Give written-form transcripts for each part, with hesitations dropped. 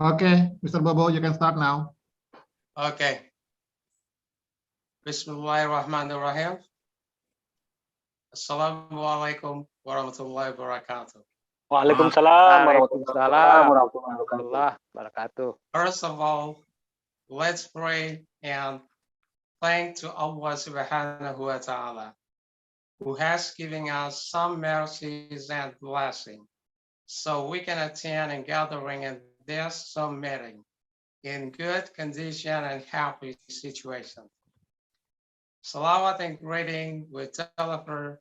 Okay, Mr. Bobo, you can start now. Okay. Bismillahirrahmanirrahim. Assalamualaikum warahmatullahi wabarakatuh. Waalaikumsalam Waalaikumsalam warahmatullahi wabarakatuh. First of all, let's pray and thank to Allah subhanahu wa ta'ala, who has given us some mercies and blessing, so we can attend and gathering in this Zoom meeting in good condition and happy situation. Salawat and greeting we deliver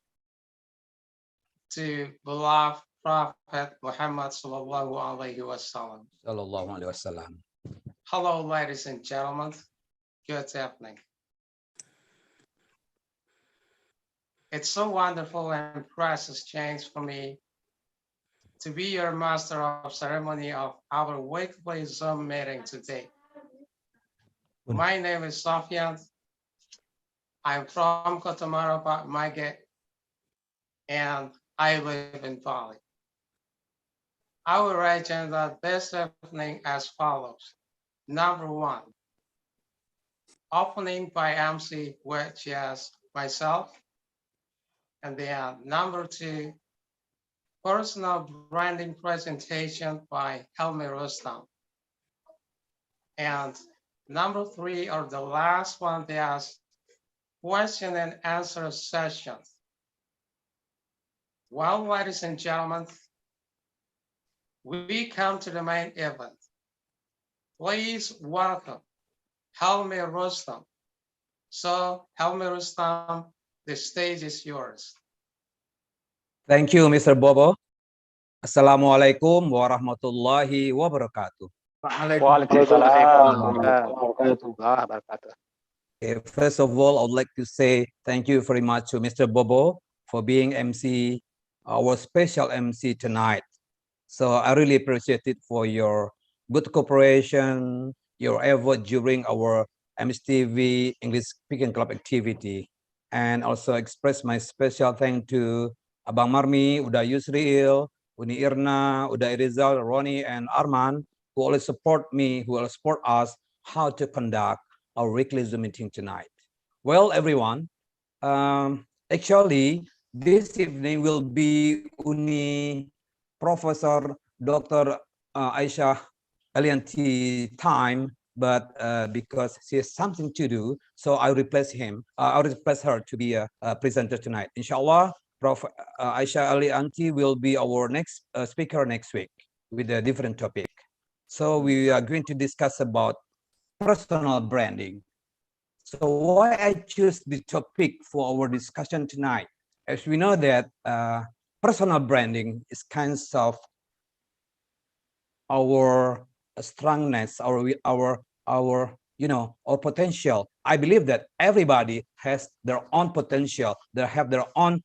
to beloved Prophet Muhammad sallallahu alaihi wasallam. Sallallahu alaihi wasallam. Hello, ladies and gentlemen. Good evening. It's so wonderful and precious chance for me to be your master of ceremony of our weekly Zoom meeting today. My name is Sofian. I'm from Kotamara, Magget, and I live in Bali. Our agenda this evening as follows. Number one, opening by MC, which is myself. And then number two, personal branding presentation by Helmi Rustam. And number three, or the last one, there's question and answer sessions. Well, ladies and gentlemen, we come to the main event. Please welcome Helmi Rustam. So, Helmi Rustam, the stage is yours. Thank you, Mr. Bobo. Assalamualaikum warahmatullahi wabarakatuh. Waalaikumsalam warahmatullahi wabarakatuh. Okay, first of all, I would like to say thank you very much to Mr. Bobo for being MC, our special MC tonight. So I really appreciate it for your good cooperation, your effort during our MSTV English Speaking Club activity, and also express my special thanks to Abang Marmi, Uda Yusril, Uni Irna, Uda Irizal, Ronnie, and Arman, who always support me, who will support us how to conduct our weekly Zoom meeting tonight. Well, everyone, actually, this evening will be Uni Professor Dr. Aisha Alianti time, but because she has something to do, so I replace him. I replace her to be a presenter tonight. Inshallah, Prof. Aisha Alianti will be our next speaker next week with a different topic. So we are going to discuss about personal branding. So why I choose the topic for our discussion tonight? As we know that personal branding is kind of our strongness, our potential. I believe that everybody has their own potential. They have their own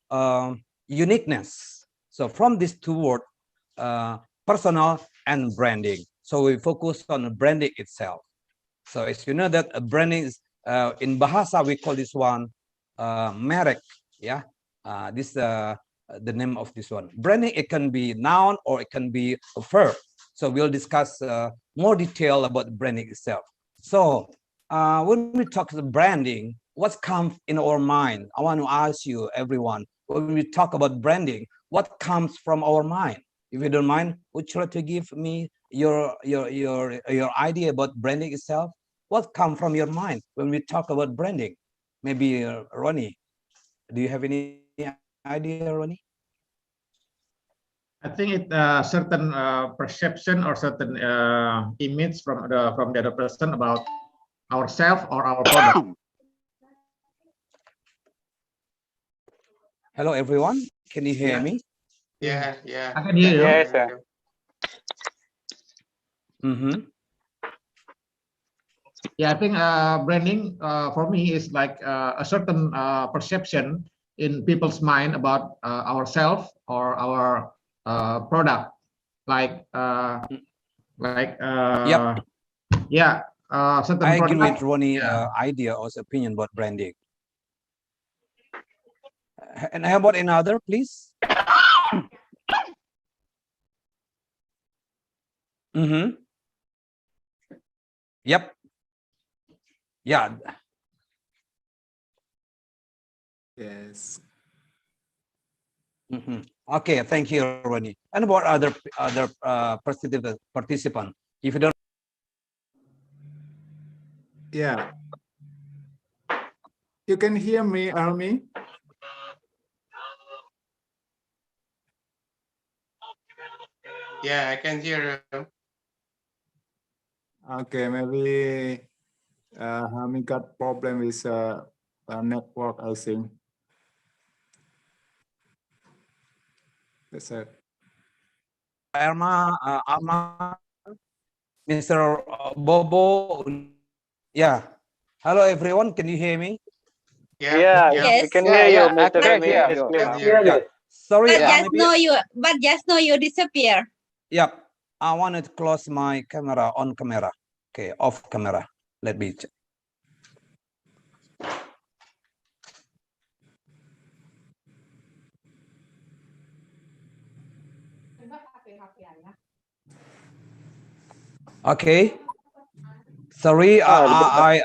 uniqueness. So from these two words, personal and branding. So we focus on branding itself. So as you know that branding is in Bahasa we call this one merek. Yeah, this the name of this one. Branding, it can be noun or it can be a verb. So we'll discuss more detail about branding itself. So when we talk about branding, what comes in our mind? I want to ask you, everyone, when we talk about branding, what comes from our mind? If you don't mind, would you like to give me your idea about branding itself? What comes from your mind when we talk about branding? Maybe Ronnie, do you have any idea, Ronnie? I think it certain perception or certain image from the other person about ourselves or our product. Hello, everyone. Can you hear me? Yeah. I can hear you. Yes, sir. Yeah, I think branding for me is like a certain perception in people's mind about ourselves or our product, like Yep. yeah, certain I agree product. with Ronnie's idea or opinion about branding. And how about another, please? Yep. Yeah. Yes. Mhm. Okay, thank you, Ronnie. And about other participant, if you don't. Yeah. You can hear me, Army? Yeah, I can hear you. Okay, maybe Army got problem with network, I think. That's it. Arma, Mr. Bobo. Yeah. Hello, everyone. Can you hear me? Yeah, Yeah, yeah. we can Yes, hear you, I Mr. can Remy. hear It's you. clear. Can hear you. Yeah. Sorry, But maybe. Just know you disappear. Yep. I wanted to close my camera on camera. Okay, off camera. Let me check. Okay. Sorry, I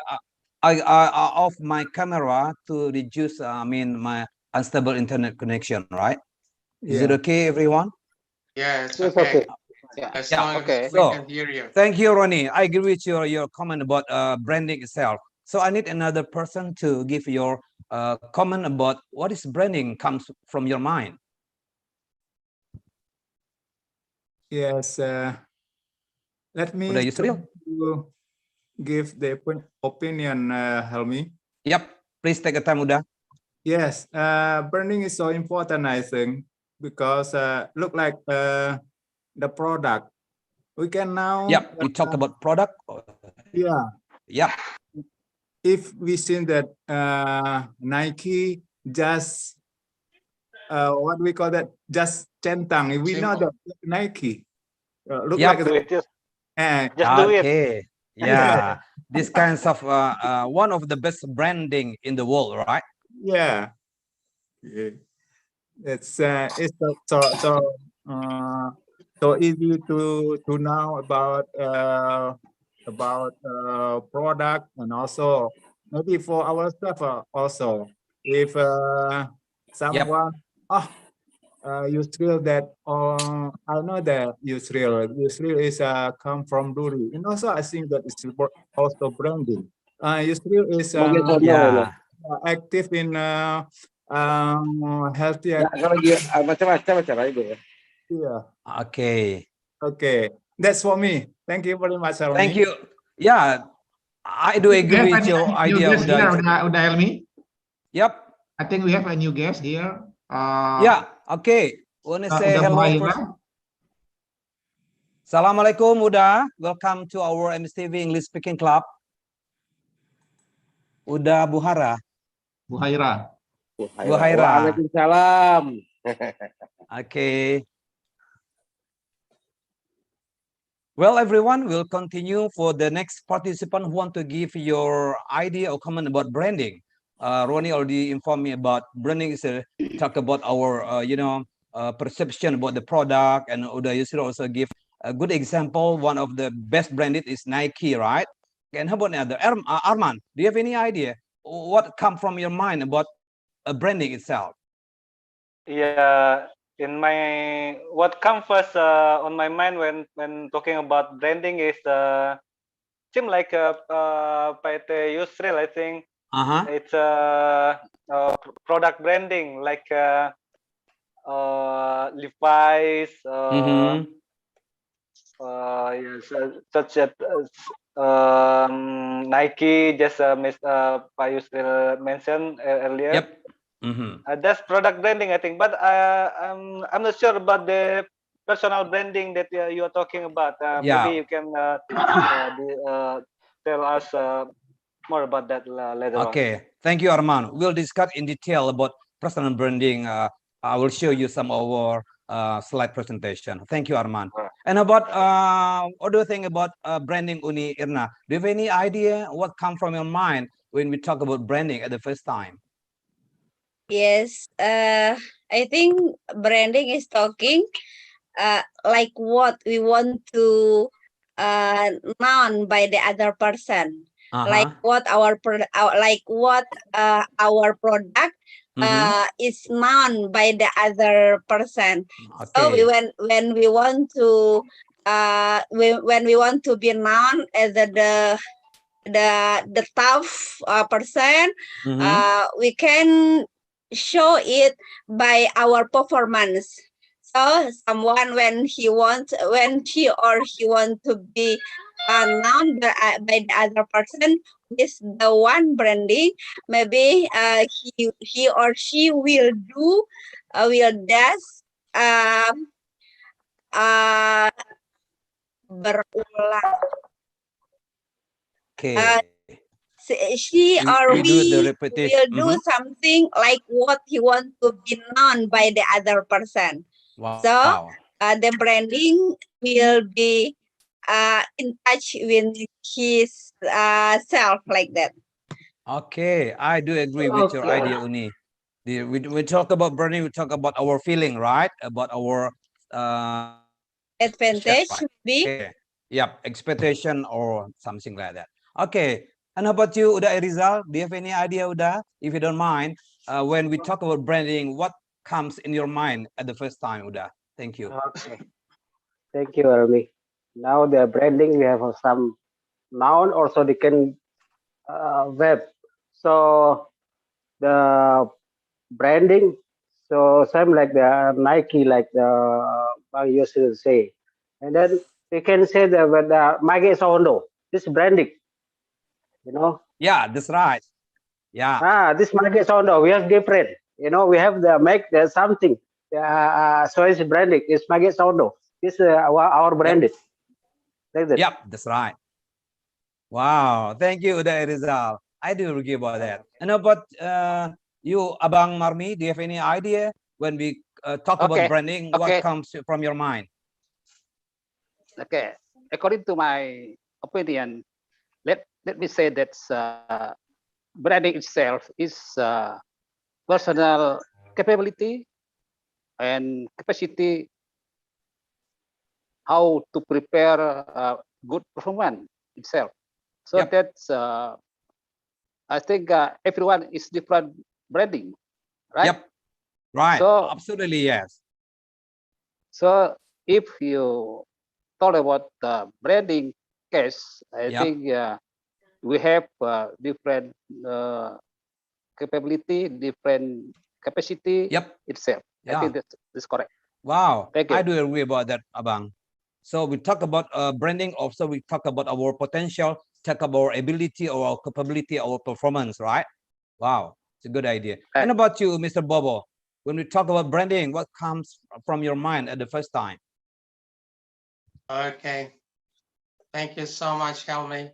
off my camera to reduce. I mean, my unstable internet connection. Right? Is it Yeah. okay, everyone? Yeah, it's It's okay. okay. Yeah. As Yeah, long as okay. we So, can hear you. thank you, Ronnie. I agree with your comment about branding itself. So I need another person to give your comment about what is branding comes from your mind. Yes. Let me Udah, Yusril? to give the opinion, Helmi. Yep. Please take a time, Udah. Yes, branding is so important, I think, because look like the product. We can now. Yep. We talk about product. Yeah. Yep. If we see that Nike just what we call that, just centang, we know Simple. that Nike look Yep. like Do it. that. Just do it. Okay. Yeah. This kinds of one of the best branding in the world, right? Yeah. Yeah. It's so easy to know about product, and also maybe for ourselves also, if someone Yusril that I know that Yusril is come from Duri, and also I think that it's also branding. Yusril is Yeah. active in healthy Ya, kalau dia macam-macam aja ya. yeah. Okay. Okay, that's for me. Thank you very much, Army. Thank you. Yeah, I do We agree have with a your new idea, guest here, Udah. Udah Helmi. Yep. I think we have a new guest here. Yeah. Okay. Wanna say Udah hello Muhaira. first? Assalamualaikum, Udah. Welcome to our MSTV English Speaking Club. Udah Buhara. Buhaira. Buhaira. Waalaikumsalam. Okay. Well, everyone, we'll continue for the next participant who want to give your idea or comment about branding. Ronnie already informed me about branding is talk about our, perception about the product, and Uda Yusri also give a good example. One of the best branded is Nike, right? And how about the other? Arman, do you have any idea what come from your mind about branding itself? Yeah, in my what comes first on my mind when talking about branding is seem like Paite Yusril, I think it's product branding like Levi's, yes, such as Nike, just Pak Yusril mentioned earlier. Yep. That's product branding, I think. But I'm not sure about the personal branding that you are talking about. Yeah. Maybe you can tell us more about that later on. Okay, thank you, Arman. We'll discuss in detail about personal branding. I will show you some of our slide presentation. Thank you, Arman. Right. And about what do you think about branding, Uni Irna? Do you have any idea what come from your mind when we talk about branding at the first time? Yes, I think branding is talking like what we want to known by the other person. Like Uh-huh. what our our product Mhm. is known by the other person. So Okay. when we want to when we want to be known as the tough person, Mhm. we can show it by our performance. So someone when she or he want to be known by the other person with the one branding, maybe he or she will dash uh, berulang. Okay. She or We do the we repetition. will do something like what he want to be known by the other person. So Wow. the branding will be in touch with his self like that. Okay, I do agree with your Okay. idea, Uni. We talk about branding, we talk about our feeling, right? About our expectation, Advantage right? maybe. Okay. Yep, expectation or something like that. Okay. And how about you, Uda Rizal? Do you have any idea, Uda? If you don't mind, when we talk about branding, what comes in your mind at the first time, Uda? Thank you. Okay. Thank you, Army. Now the branding, we have some noun also they can web. So the branding, so same like the Nike, like the Bang used to say. And then we can say that with the Mage Sondo, this branding, you know. Yeah, that's right. Yeah. This Mage Sondo, we have different. You know, we have the make the something. So it's branding. It's Mage Sondo. This our Yep. branded. Like that. Yep, that's right. Wow, thank you, Uda Rizal. I do agree about that. And about you, Abang Marmi, do you have any idea when we talk about Okay, branding, what okay, comes from your mind? okay. According to my opinion, let me say that branding itself is personal capability and capacity how to prepare good performance itself. So Yep. that's I think everyone is different branding, right? Yep. Right. So Absolutely, yes. so if you talk about the branding case, I Yep. think we have different capability, different capacity Yep. itself. I Yeah. think that's correct. Wow. Thank I you. do agree about that, Abang. So we talk about branding. Also, we talk about our potential, talk about our ability or our capability, our performance, right? Wow, it's a good idea. Right. And about you, Mr. Bobo, when we talk about branding, what comes from your mind at the first time? Okay. Thank you so much, Helmi.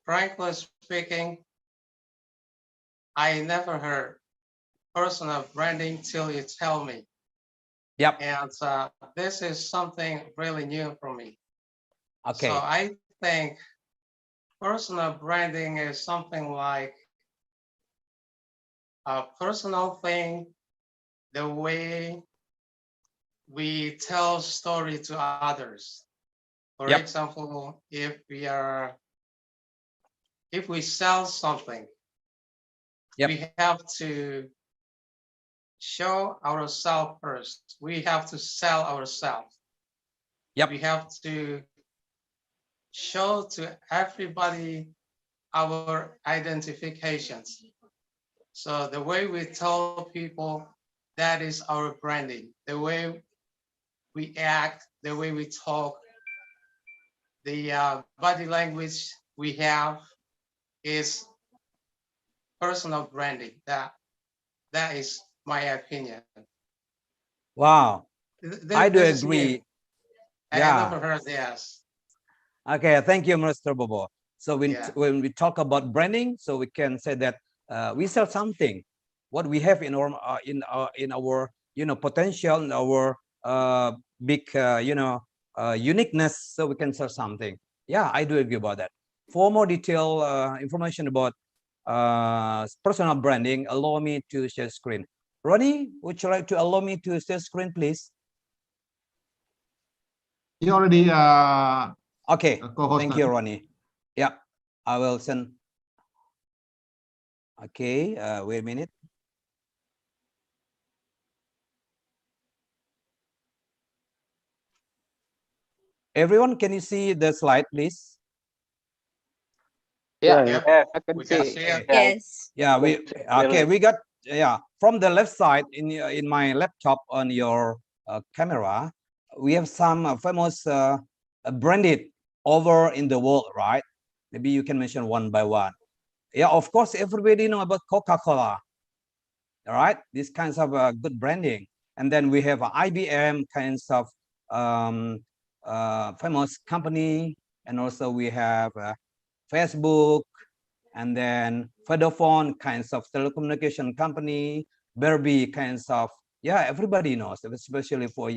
Frankly speaking, I never heard personal branding till you tell me. Yep. And this is something really new for me. So Okay. I think personal branding is something like a personal thing, the way we tell story to others. For Yep. example, if we sell something, Yep. we have to show ourselves first. We have to sell ourselves. Yep. We have to show to everybody our identifications. So the way we tell people, that is our branding. The way we act, the way we talk, the body language we have is personal branding. That is my opinion. Wow. I do This is new. agree. I had Yeah. never heard this. Okay. Thank you, Mr. Bobo. So Yeah. when we talk about branding, so we can say that we sell something, what we have in our potential, in our big uniqueness, so we can sell something. Yeah, I do agree about that. For more detailed information about personal branding, allow me to share screen. Ronnie, would you like to allow me to share screen, please? You already Okay, co-host. thank you, Ronnie. Yeah, I will send. Okay, wait a minute. Everyone, can you see the slide, please? Yeah, Yeah. Yep, I can we can see. see it. Yes. Yeah, we okay. Clearly. We got from the left side in my laptop on your camera. We have some famous branded over in the world, right? Maybe you can mention one by one. Yeah, of course, everybody know about Coca-Cola. All right, these kinds of good branding. And then we have IBM kinds of famous company, and also we have Facebook, and then Vodafone kinds of telecommunication company, Barbie kinds of, yeah, everybody knows, especially for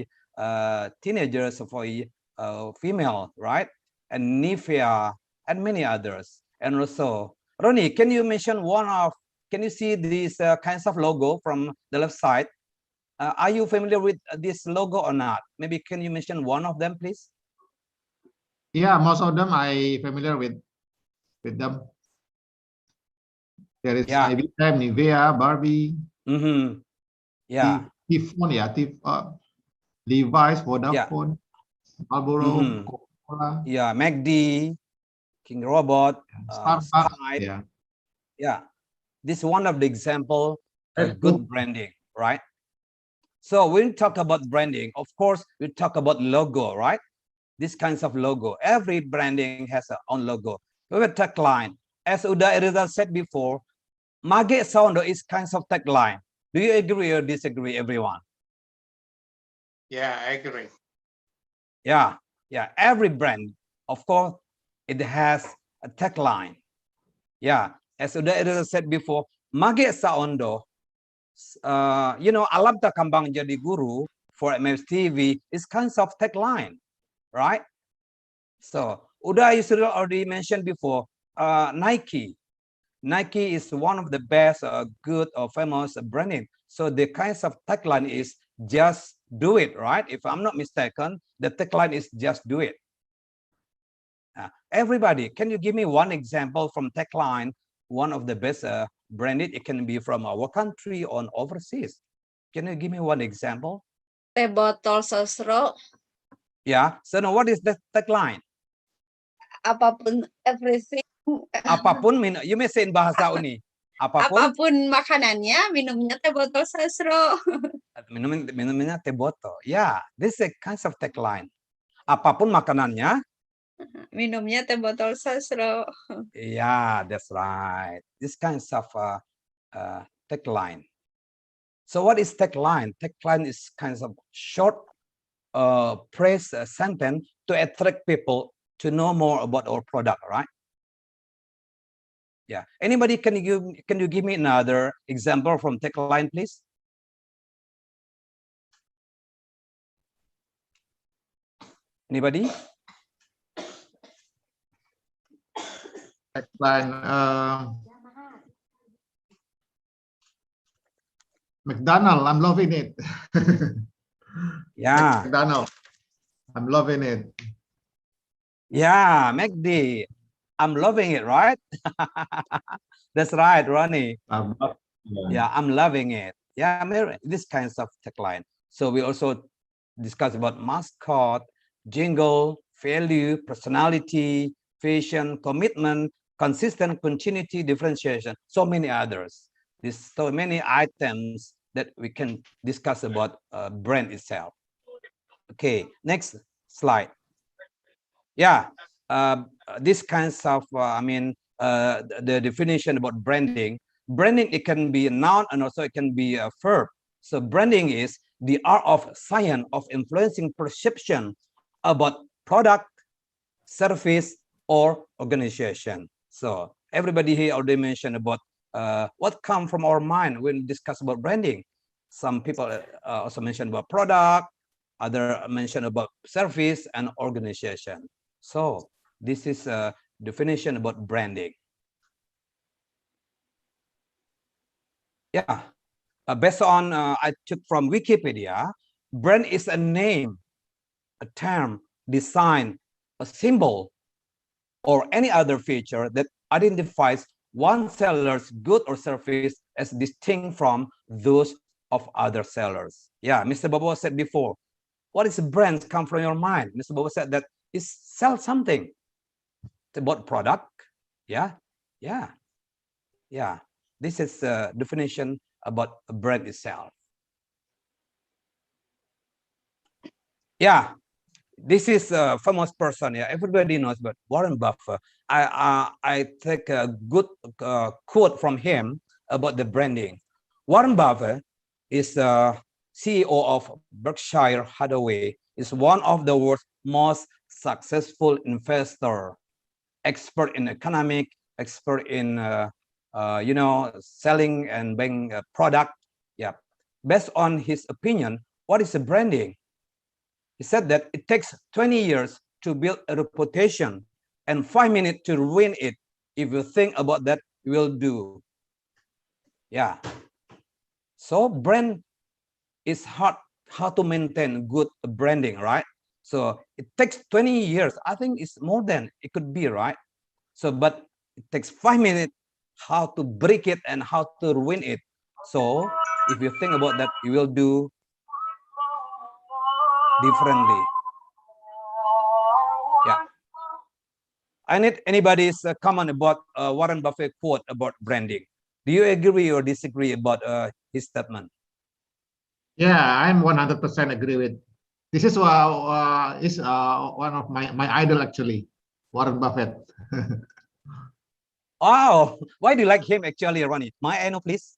teenagers, for female, right? And Nivea and many others. And also, Ronnie, can you mention one of, can you see these kinds of logo from the left side? Are you familiar with this logo or not? Maybe can you mention one of them, please? Yeah, most of them I familiar with them. There is Yeah. IBM, Nivea, Barbie, Mm-hmm. Yeah. Tifon, yeah, Levi's, Vodafone, Marlboro, Mhm. Coca-Cola, Yeah, MACD, King Robot, Starbucks, Sprite. yeah. Yeah, this is one of the example of Facebook. good branding, right? So when we talk about branding, of course, we talk about logo, right? These kinds of logo. Every branding has a own logo. We have a tagline. As Uda Rizal said before, Mage Soundo is kinds of tagline. Do you agree or disagree, everyone? Yeah, I agree. Yeah, yeah. Every brand, of course, it has a tagline. Yeah, as Uda said before, Mage Soundo, you know, alam tak kambang jadi guru for MSTV is kinds of tagline, right? So Uda Yusril already mentioned before, Nike. Nike is one of the best, good or famous branding. So the kinds of tagline is just do it, right? If I'm not mistaken, the tagline is just do it. Everybody, can you give me one example from tagline, one of the best branded? It can be from our country or overseas. Can you give me one example? Teh botol sosro, Yeah. So now what is the tagline? apapun, everything, Apapun you may say in bahasa Uni. apapun makanannya, minumnya teh botol sosro. Minumnya teh botol. Yeah, this is a kind of tagline. Apapun makanannya. Minumnya teh botol sosro. Yeah, that's right. This kinds of tagline. So what is tagline? Tagline is kind of short phrase sentence to attract people to know more about our product, right? Yeah. Anybody can you give me another example from tagline, please? Anybody? Tagline, McDonald, I'm loving it. Yeah. McDonald, I'm loving it. Yeah, MACD, I'm loving it, right? That's right, Ronnie. Yeah, I'm loving it. Yeah, this kinds of tagline. So we also discuss about mascot, jingle, value, personality, fashion, commitment, consistent, continuity, differentiation, so many others. There's so many items that we can discuss about brand itself. Okay, next slide. Yeah, this kinds of, the definition about branding. Branding, it can be a noun and also it can be a verb. So branding is the art of science of influencing perception about product, service, or organization. So everybody here already mentioned about what comes from our mind when we discuss about branding. Some people also mentioned about product, other mentioned about service and organization. So this is a definition about branding. Yeah, based on I took from Wikipedia, brand is a name, a term design a symbol or any other feature that identifies one seller's good or service as distinct from those of other sellers. Yeah, Mr. Bobo said before, what is the brands come from your mind? Mr. Bobo said that it sells something. It's about product. Yeah, yeah, yeah. This is a definition about a brand itself. Yeah, this is a famous person. Yeah, everybody knows, but Warren Buffett. I take a good quote from him about the branding. Warren Buffett is the CEO of Berkshire Hathaway. Is one of the world's most successful investor, expert in economic, expert in selling and buying a product. Yeah, based on his opinion, what is the branding? He said that it takes 20 years to build a reputation and 5 minutes to ruin it. If you think about that, you will do. Yeah. So brand is hard, how to maintain good branding, right? So it takes 20 years. I think it's more than it could be, right? So, but it takes 5 minutes how to break it and how to ruin it. So if you think about that, you will do differently. Yeah. I need anybody's comment about Warren Buffett quote about branding. Do you agree or disagree about his statement? Yeah, I'm 100% agree with. This is one of my idol actually, Warren Buffett. Oh, why do you like him actually, Ronnie? I know, please.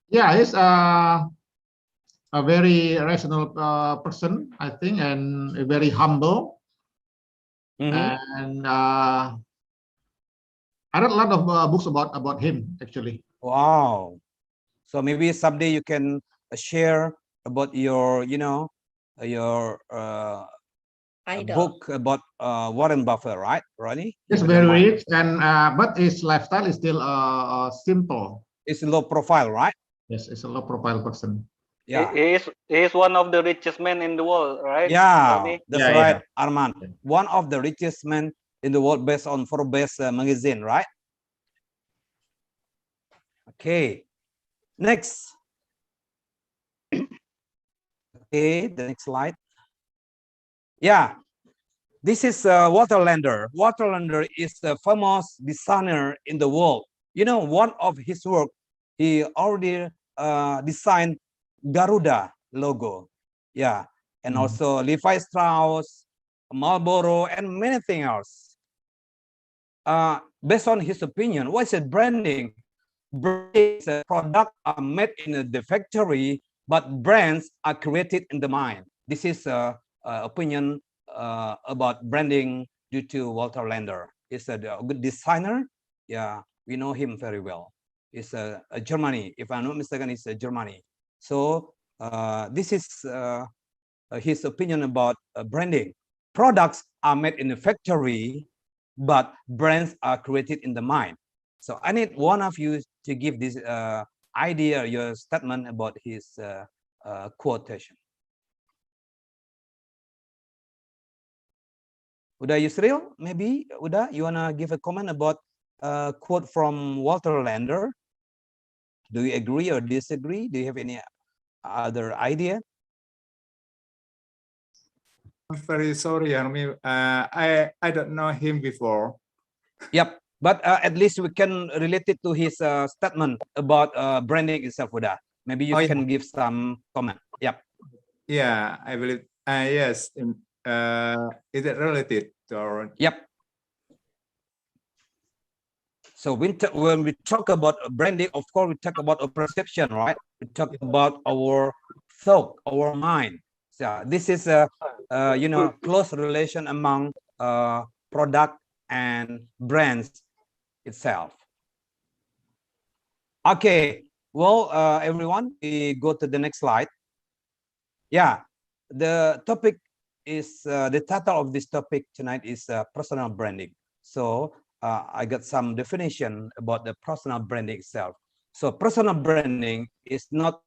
Yeah, he's a very rational person, I think, and very humble. And I read a lot of books about him actually. Wow. So maybe someday you can share about your, your book about Warren Buffett, right, Ronnie? He's very rich, and but his lifestyle is still simple. It's low profile, right? Yes, it's a low profile person. Yeah. He is one of the richest men in the world, right? Yeah, Ronnie? that's right, Arman. One of the richest men in the world based on Forbes magazine, right? Okay. Next. Okay, the next slide. Yeah, this is Walter Lander. Walter Lander is the famous designer in the world. You know, one of his work, he already designed Garuda logo. Yeah, and also Levi Strauss, Marlboro, and many things else. Based on his opinion, what is branding? Branding is a product are made in the factory, but brands are created in the mind. This is opinion about branding due to Walter Lander. He's a good designer. Yeah, we know him very well. He's a Germany. If I'm not mistaken, it's a Germany. So this is his opinion about branding. Products are made in the factory, but brands are created in the mind. So I need one of you to give this idea, your statement about his quotation. Uda Yusril, maybe Uda, you wanna give a comment about a quote from Walter Lander? Do you agree or disagree? Do you have any other idea? I'm very sorry, Army. I don't know him before. Yep, but at least we can relate it to his statement about branding itself, Uda. Maybe you can give some comment. Yep. Yeah, I believe. Yes. Is it related to our? Yep. So when we talk about branding, of course, we talk about a perception, right? We talk about our thought, our mind. So this is a close relation among product and brands itself. Okay, well, everyone, we go to the next slide. Yeah, the topic is the title of this topic tonight is personal branding. So I got some definition about the personal branding itself. So personal branding is not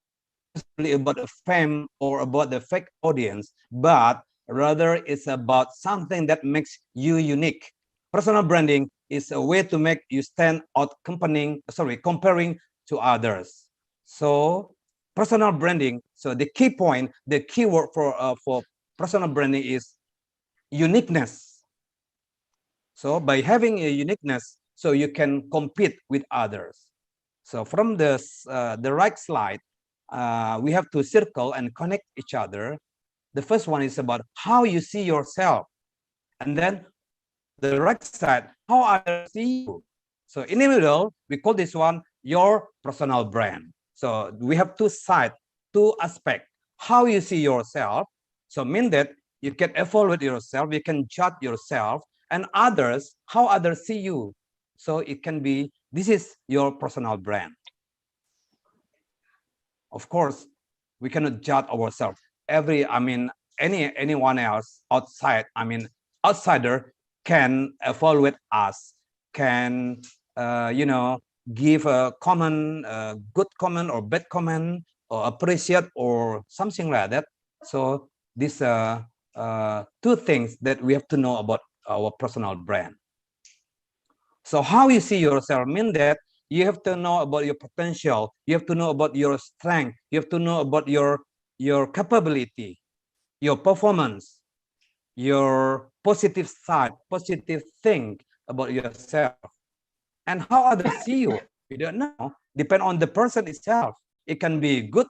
necessarily about the fame or about the fake audience, but rather it's about something that makes you unique. Personal branding is a way to make you stand out comparing to others. So personal branding, so the key point, the key word for personal branding is uniqueness. So by having a uniqueness, so you can compete with others. So from the right slide, we have to circle and connect each other. The first one is about how you see yourself. And then the right side, how others see you. So in the middle, we call this one your personal brand. So we have two sides, two aspects. How you see yourself. So mean that you can evaluate yourself, you can judge yourself, and others, how others see you. So it can be, this is your personal brand. Of course, we cannot judge ourselves. Anyone else outside, outsider can evaluate us, can give a common, good comment or bad comment, or appreciate or something like that. So these two things that we have to know about our personal brand. So how you see yourself mean that you have to know about your potential, you have to know about your strength, you have to know about your capability, your performance, your positive side, positive thing about yourself, and how others see you. We don't know. Depend on the person itself. It can be good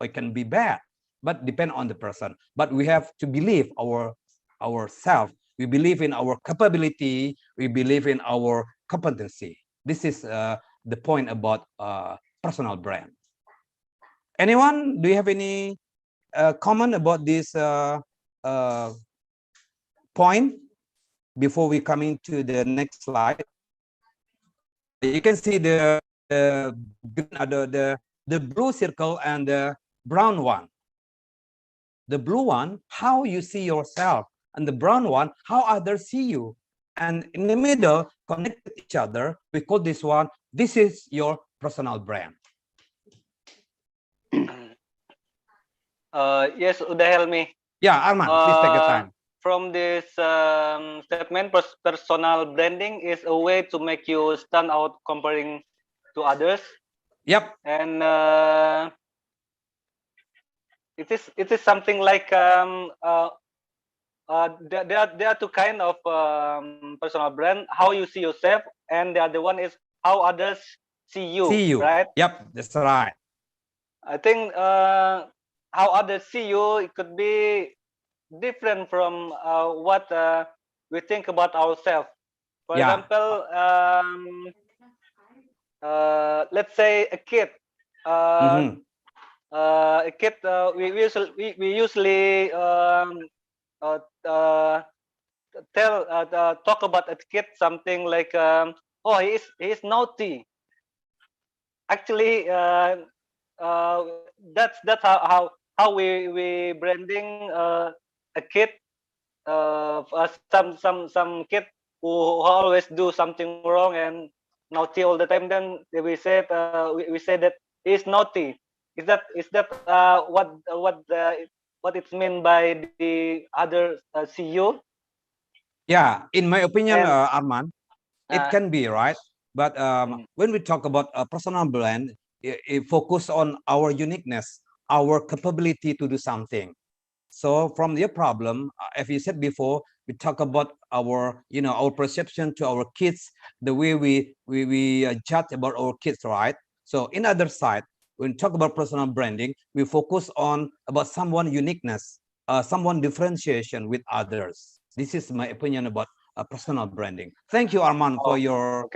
or it can be bad, but depend on the person. But we have to believe ourselves. We believe in our capability. We believe in our competency. This is the point about personal brand. Anyone? Do you have any comment about this point before we come into the next slide? You can see the blue circle and the brown one. The blue one, how you see yourself, and the brown one, how others see you. And in the middle, connected each other, we call this one, this is your personal brand. Yes, Uda Helmi. Yeah, Arman, please take your time. From this statement, personal branding is a way to make you stand out comparing to others. Yep. And it is something like there are two kind of personal brand: how you see yourself, and the other one is how others see you. Right? Yep, that's right. I think how others see you, it could be different from what we think about ourselves. For example, let's say a kid. A kid, we usually talk about a kid something like, oh, he is naughty. Actually, that's how we branding a kid. Some kid who always do something wrong and naughty all the time. Then we said we say that he is naughty. Is that what it's meant by the other CEO? Yeah, in my opinion, Arman, it can be right. But when we talk about a personal brand, it focus on our uniqueness, our capability to do something. So from your problem, as you said before, we talk about our perception to our kids, the way we judge about our kids, right? So in other side, when we talk about personal branding, we focus on about someone uniqueness, someone differentiation with others. This is my opinion about personal branding. Thank you, Arman, for your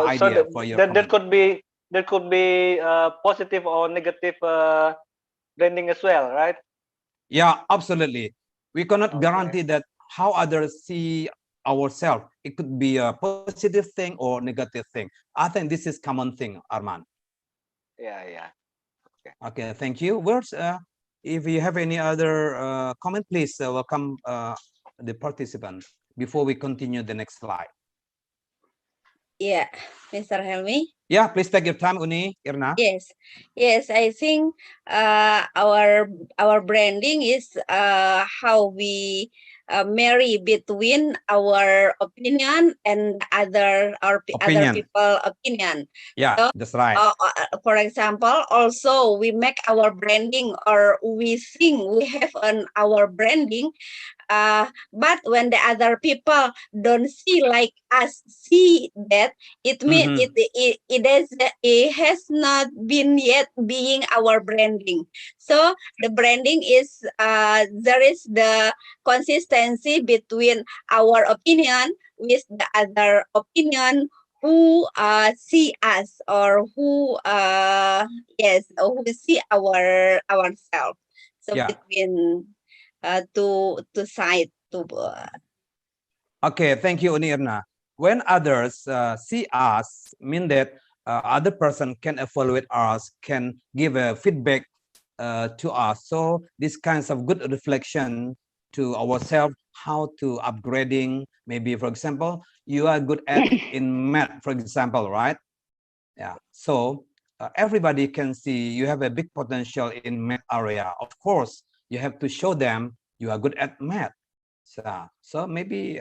idea. There could be positive or negative branding as well, right? Yeah, absolutely. We cannot guarantee that how others see ourselves. It could be a positive thing or negative thing. I think this is common thing, Arman. Yeah. Okay, thank you. Words, if you have any other comment, please welcome the participant before we continue the next slide. Yeah, Mr. Helmi. Yeah, please take your time, Uni, Irna. Yes, I think our branding is how we marry between our opinion and other Opinion. people opinion. Yeah, So, that's right. for example, also we make our branding, or we think we have our branding. But when the other people don't see like us see that, it means Mhm. it has not been yet being our branding. So the branding is there is the consistency between our opinion with the other opinion who see us, or who who see ourselves. So Yeah. between to side to Okay, thank you, Uni Irna. When others see us, mean that other person can evaluate us, can give a feedback to us. So this kinds of good reflection to ourselves, how to upgrading. Maybe, for example, you are good at in math, for example, right? Yeah. So everybody can see you have a big potential in math area. Of course, you have to show them you are good at math. So maybe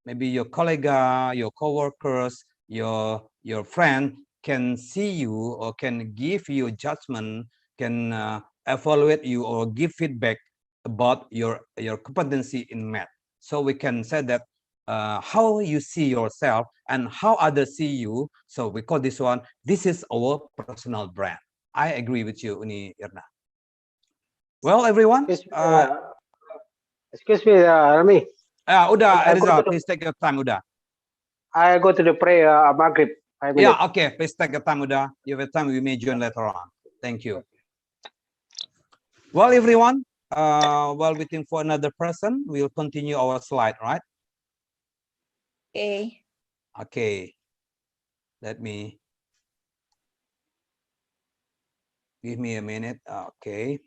maybe your colleague, your coworkers, your friend can see you or can give you judgment, can evaluate you or give feedback about your competency in math. So we can say that how you see yourself and how others see you. So we call this one, this is our personal brand. I agree with you, Uni Irna. Well, everyone. Excuse me, Rami. Uda, I go Rizal, to the, please take your time, Uda. I go to the prayer Maghrib. 5 minutes. Yeah, okay, please take your time, Uda. You have time, we may join later on. Thank you. Well, everyone, while waiting for another person, we'll continue our slide, right? Okay. Okay. Let me give me a minute. Okay.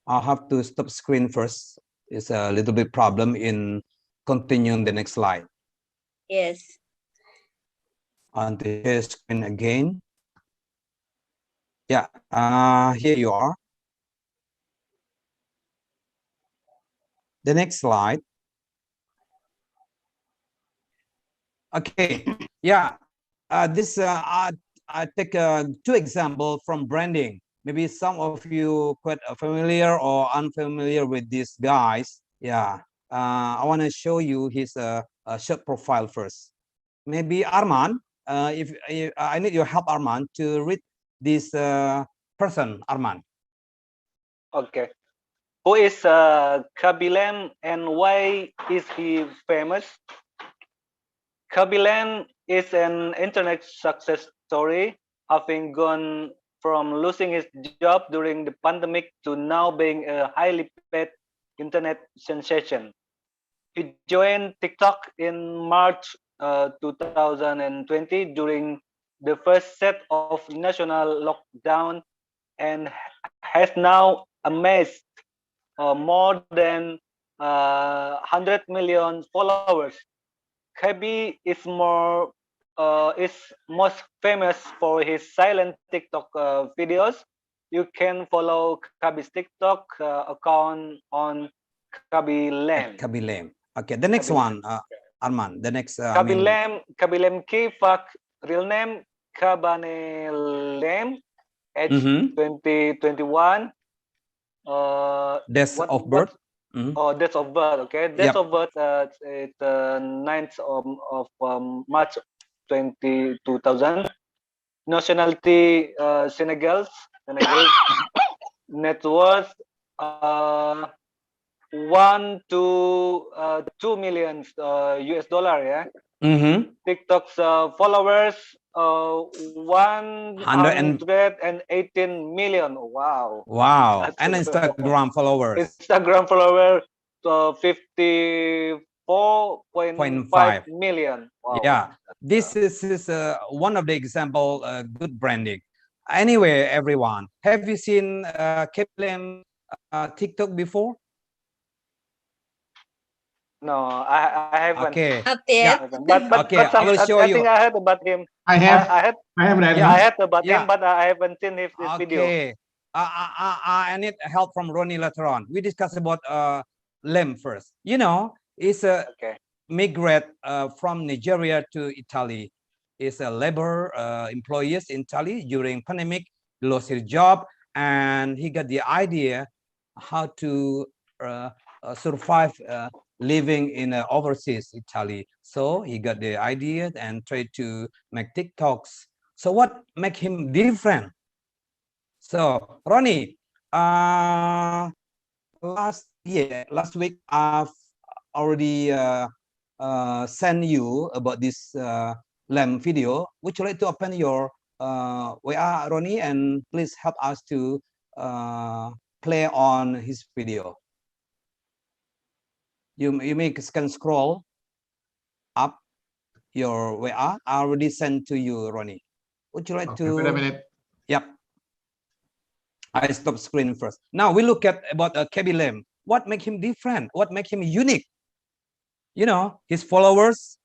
I'll have to stop screen first. It's a little bit problem in continuing the next slide. Yes. On the share screen again. Yeah, here you are. The next slide. Okay, yeah, this I take two examples from branding. Maybe some of you quite familiar or unfamiliar with these guys. Yeah, I want to show you his short profile first. Maybe Arman, if I need your help, Arman, to read this person, Arman. Okay. Who is Kabilan and why is he famous? Kabilan is an internet success story, having gone from losing his job during the pandemic to now being a highly paid internet sensation. He joined TikTok in March 2020 during the first set of national lockdown and has now amassed more than 100 million followers. Kabi is most famous for his silent TikTok videos. You can follow Kabi's TikTok account on Kabilam. Kabilam. Okay, the next one, Arman. The next. Kabilam Ki Fak, real name Kabanelem, age 2021. Death of birth. Oh, date of birth. Okay, date of birth. It's 9th of March 2000. Nationality Senegal. Net worth 1 to 2 million US dollar. Yeah. TikTok's followers 118 million. Wow. Wow. And Instagram followers. Instagram follower 54.5 million. Wow. Yeah, this is one of the example good branding. Anyway, everyone, have you seen Kabilam TikTok before? No, I haven't. Okay. Not Yeah. yet. Okay, I will show I you. think I heard about him. I have I heard. I have that. Yeah, I heard about Yeah. him, but I haven't seen his video. Okay. I need help from Ronnie later on. We discuss about Lem first. You know, it's a Okay. migrate from Nigeria to Italy. Is a labor employees in Italy during pandemic, lost his job, and he got the idea how to survive living in overseas Italy. So he got the idea and tried to make TikToks. So what make him different? So Ronnie, last week I've already sent you about this LAM video. Would you like to open your WA, Ronnie, and please help us to play on his video. You can scroll up your WA. I already sent to you, Ronnie. Would you like Okay, to? wait a minute. Yep. I stop screen first. Now we look at about KB Lam. What make him different? What make him unique? You know, his followers,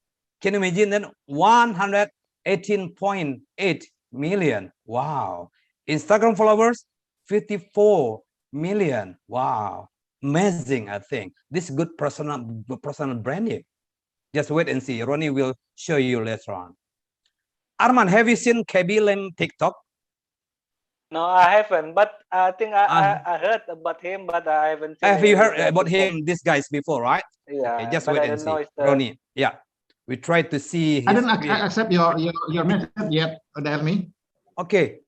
can you imagine then 118.8 million. Wow. Instagram followers, 54 million. Wow. Amazing, I think. This is good personal branding. Just wait and see. Ronnie will show you later on. Arman, have you seen KB Lam TikTok? No, I haven't, but I think I heard about him, but I haven't seen Have you heard his, about before. him, these guys before, right? Yeah, Okay, just but wait I and don't know see. it's the Ronnie, yeah. We try to see I his don't accept your message yet, Delmi. Okay.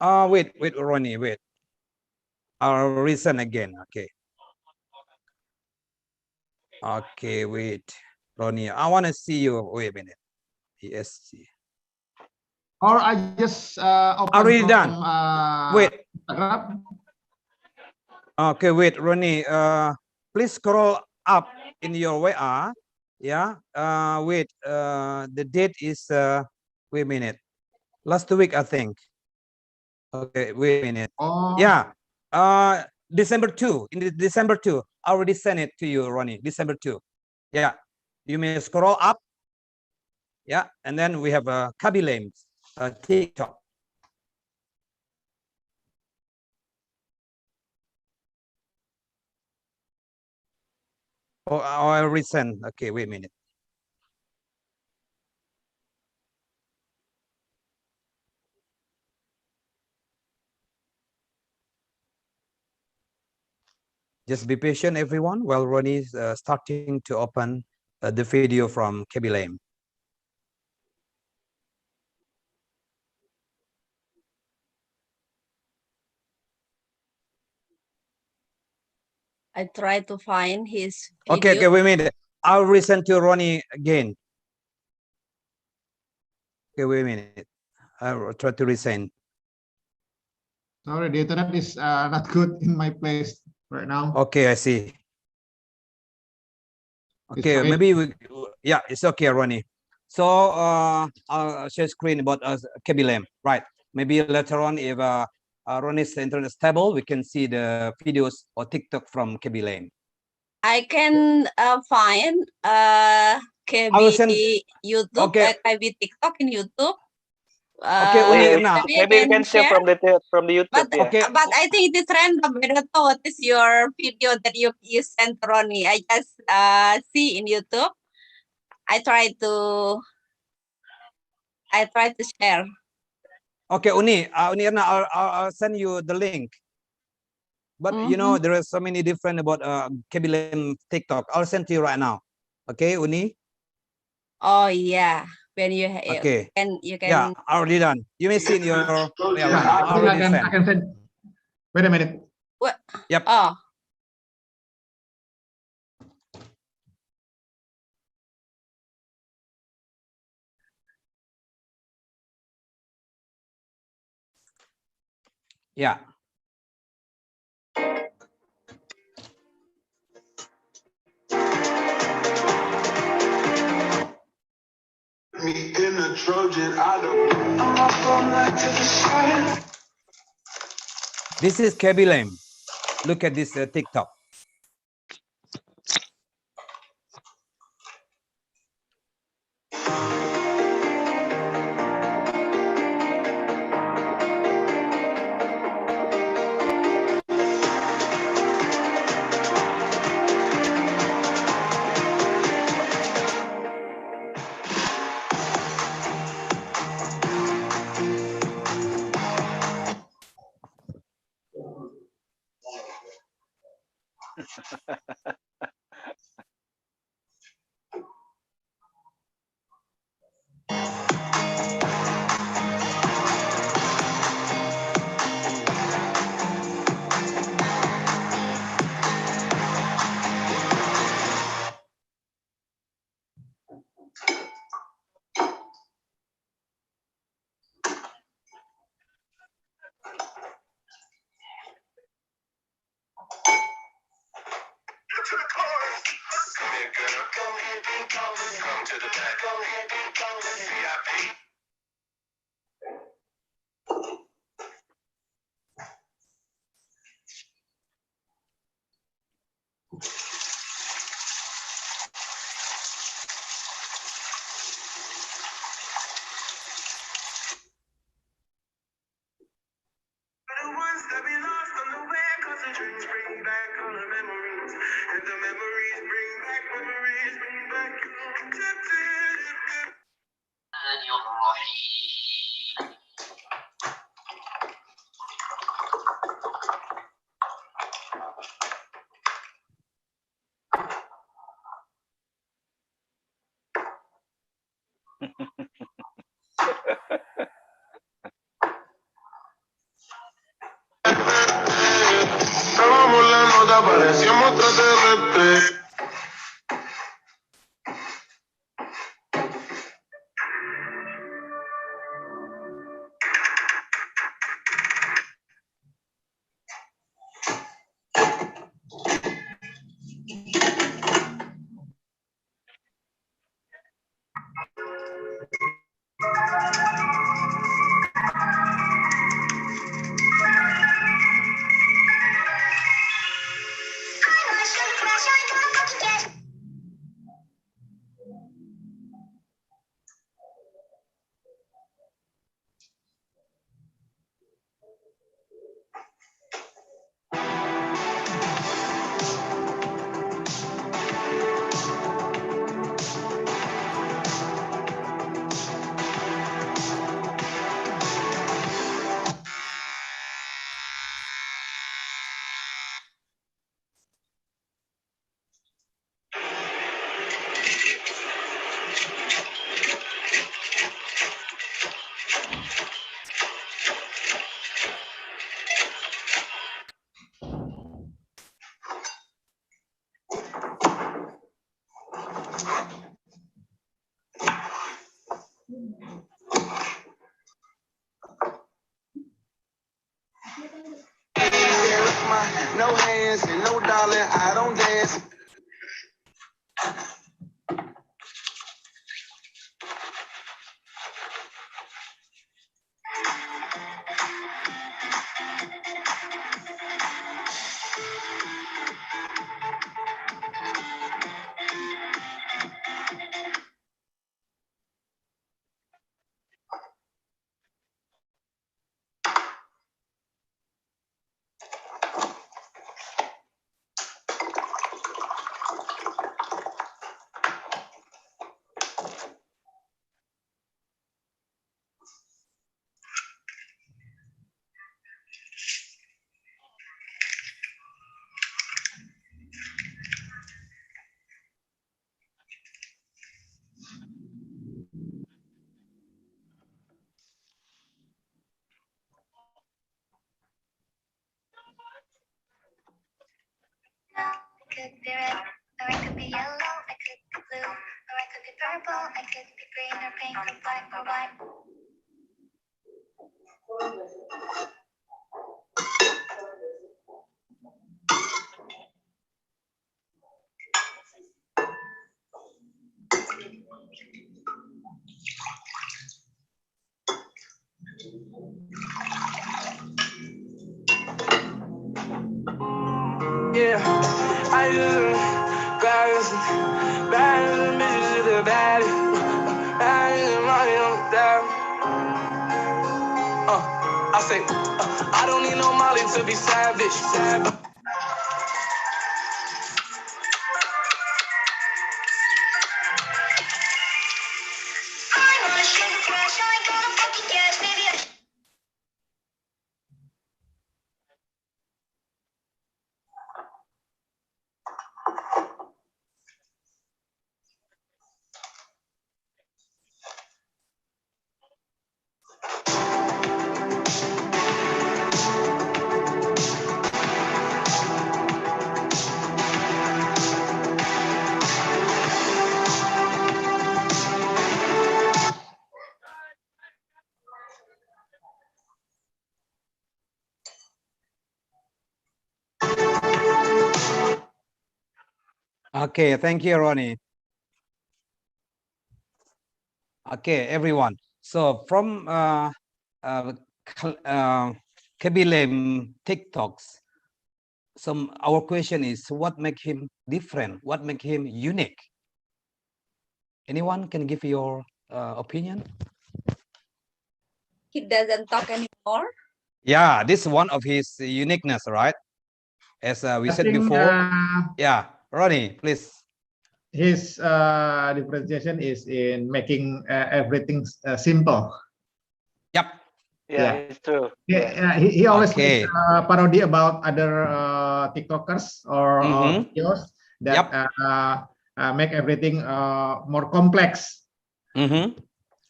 Wait, Ronnie, wait. I'll listen again. Okay. Okay, wait. Ronnie, I want to see you. Wait a minute. Yes. Or I just open Already from, done. Wait. Instagram. Okay, wait, Ronnie. Please scroll up in your WA. Yeah. Wait. The date is wait a minute. Last week, I think. Okay, wait a minute. Oh. Yeah. December 2. In the December 2. I already sent it to you, Ronnie. December 2. Yeah. You may scroll up. Yeah. And then we have a Kabilem TikTok. Oh, I already sent. Okay, wait a minute. Just be patient, everyone, while Ronnie is starting to open the video from Kabilem. I try to find his video. Okay, wait a minute. I'll resend to Ronnie again. Okay, wait a minute. I'll try to resend. Sorry, the internet is not good in my place right now. Okay, I see. Okay, maybe we, yeah, it's okay, Ronnie. So I'll share screen about Kabilem, right? Maybe later on, if Ronnie's internet is stable, we can see the videos or TikTok from Kabilem. I can find KB I will send, YouTube, okay. KB TikTok in YouTube. Okay, Uni, maybe you can share from the YouTube. But, yeah. okay. But I think it is random. I don't know what is your video that you sent Ronnie. I just see in YouTube. I try to share. Okay, Uni, I'll send you the link. But you know, there are so many different about Kabilem TikTok. I'll send to you right now. Okay, Uni? Oh yeah. When you okay. you can Yeah, already done. You may see in your I can send. Wait a minute. What? Yep. Oh. Yeah. Me in a Trojan, This is Kabilem. Look at this TikTok. Grabamos la nota, parecíamos extraterrestres. No hands and no darling, I don't dance. Could be red, or it could be yellow, it could be blue, or it could be purple, it could be green or pink or black or white. Yeah, I just bad bitches to the bad. I money on that. I say, I don't need no Molly to be savage. I'm on a sugar crash, I ain't gonna fucking guess, baby. Okay, thank you, Ronnie. Okay, everyone. So from Kabilem TikToks, our question is, what make him different? What make him unique? Anyone can give your opinion? He doesn't talk anymore. Yeah, this is one of his uniqueness, right? As we I said think before. Yeah, Ronnie, please. his differentiation is in making everything simple. Yeah, Yeah. it's true. He always Okay. makes parody about other TikTokers or videos that make everything more complex.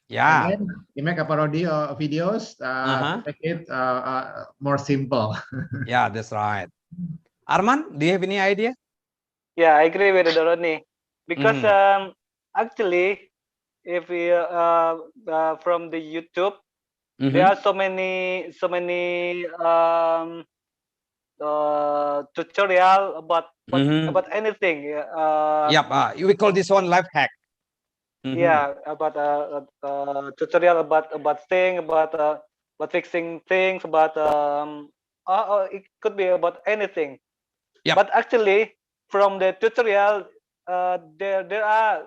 Yeah. And then he make a parody videos to make it more simple. Yeah, that's right. Arman, do you have any idea? Yeah, I agree with Ronnie because actually, if we from the YouTube, there are so many tutorial about anything. Yep. We call this one life hack. Yeah, about tutorial about thing about fixing things about it could be about anything. Yep. But actually, from the tutorial, there are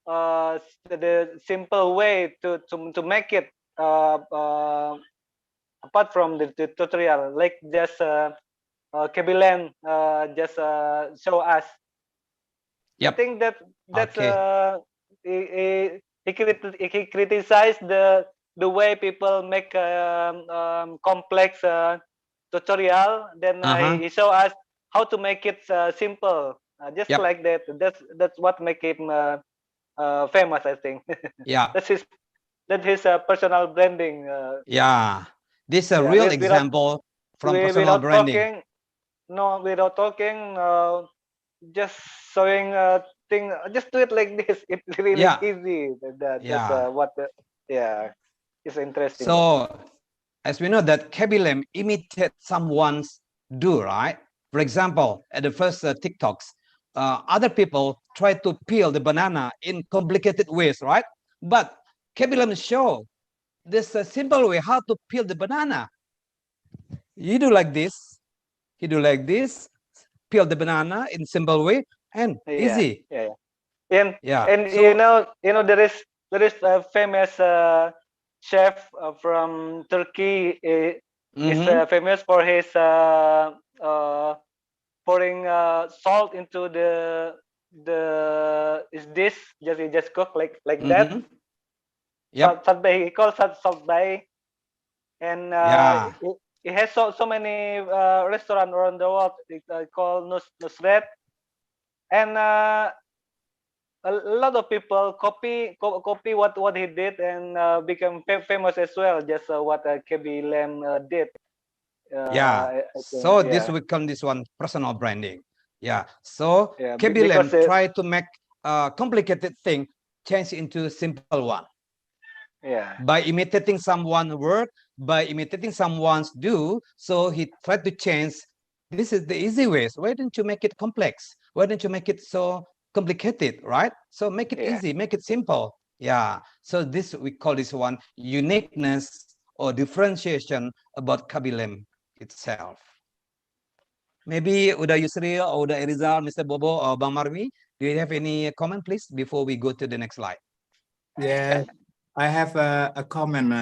the simple way to make it apart from the tutorial, like just Kabilan just show us. I think that's he criticized the way people make complex tutorial. Then he show us how to make it simple, just like that. That's what make him famous, I think. Yeah. that's his personal branding. Yeah, this is a real example from personal branding. Without talking, just showing thing. Just do it like this. It's really easy. That's what. It's interesting. So, as we know that Kabilem imitate someone's do, right? For example, at the first TikToks, other people try to peel the banana in complicated ways, right? But Kabilem show this simple way how to peel the banana. You do like this, he do like this, peel the banana in simple way and easy. And so, you know there is a famous chef from Turkey. Is famous for his pouring salt into the is this just cook like that. Yep. Salt bay. He calls that salt bay, and it has so many restaurants around the world. It's called Nusret, and a lot of people copy what he did and become famous as well. Just what KB Lam did. So this we call this one personal branding. So KB Lam try to make a complicated thing change into simple one. By imitating someone's work, by imitating someone's do, so he tried to change. This is the easy ways. Why don't you make it complex? Why don't you make it so complicated, right? So make it easy, make it simple. So this we call this one uniqueness or differentiation about Kabilem itself. Maybe Uda Yusri or Uda Erizal, Mr. Bobo or Bang Marwi, do you have any comment, please, before we go to the next slide? Yeah, I have a comment,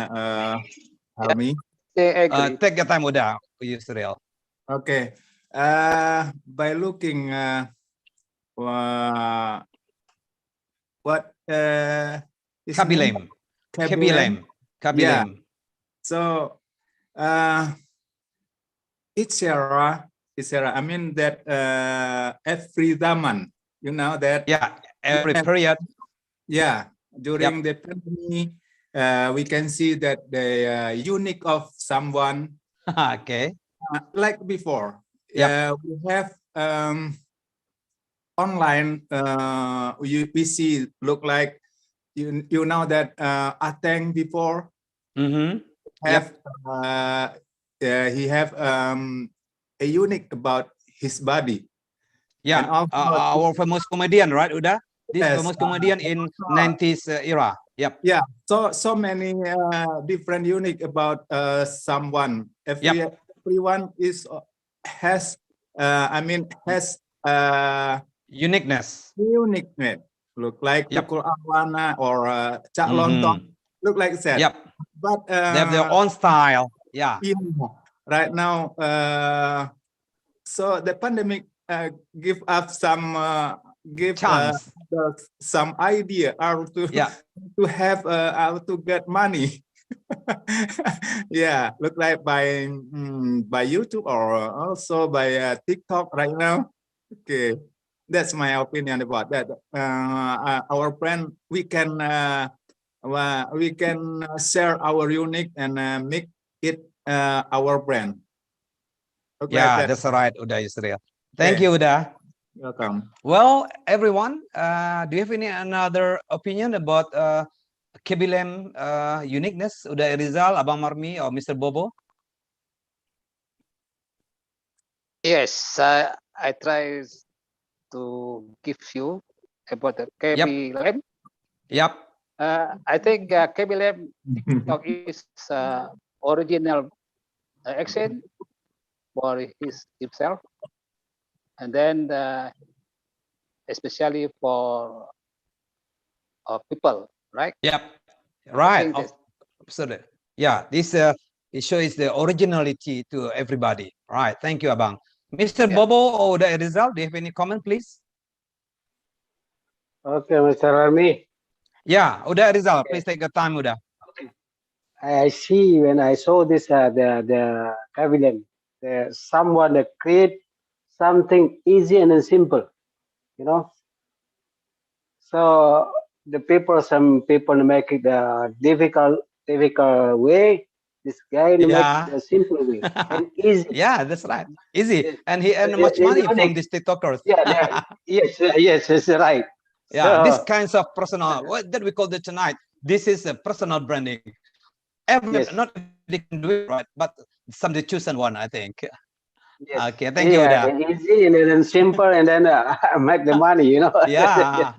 Army. Take your time, Uda Yusri. Okay. By looking what Kabilem. Yeah. So each era, I mean that every zaman, you know that. Yeah, every period. Yeah, during the pandemic, we can see that the unique of someone. Okay. Like before, we have online. We see look like you know that Ateng before. Have he have a unique about his body. Yeah, And also our famous comedian, right, Uda? This yes, famous comedian in 90s era. Yep. yeah, so many different unique about someone. Everyone is has has Uniqueness. uniqueness. Look like Yep. Tukul Arwana or Cak Lontong. Look like that. Yep. But They have their own style. Yeah. Right now, so the pandemic give us some Chance. some idea how to Yeah. to have how to get money. Yeah, look like by YouTube or also by TikTok right now. Okay, that's my opinion about that. Our brand, we can share our unique and make it our brand. Look like Yeah, that. that's right, Uda Yusril. Thank Okay. you, Uda. Welcome. Well, everyone, do you have any another opinion about Kebilem uniqueness? Uda Rizal, Abang Marmi, or Mr. Bobo? Yes, I try to give you about the KB Lab. Yep. I think KB Lab TikTok is original accent for himself, and then especially for people, right? Yep. I Right. think that's- Absolutely. Yeah. This it shows the originality to everybody. Right. Thank you, Abang. Mr. Bobo or Uda Rizal, do you have any comment, please? Okay, Mr. Rami. Yeah, Uda Rizal, please take your time, Uda. I see when I saw this the cabinet, someone that create something easy and then simple, you know. So some people make it the difficult way. This guy make it the simple way and easy. Yeah, that's right. Easy, Yes. and he earned They- much they're money from unique. these TikTokers. Yeah, yes, that's right. Yeah, this So, kinds of personal, what that we call it tonight. This is a personal branding. yes. Not everybody can do it, right? But some the chosen one, I think. Yes. Okay, thank you, Uda. And easy and then simple and then make the money, you know. Yeah.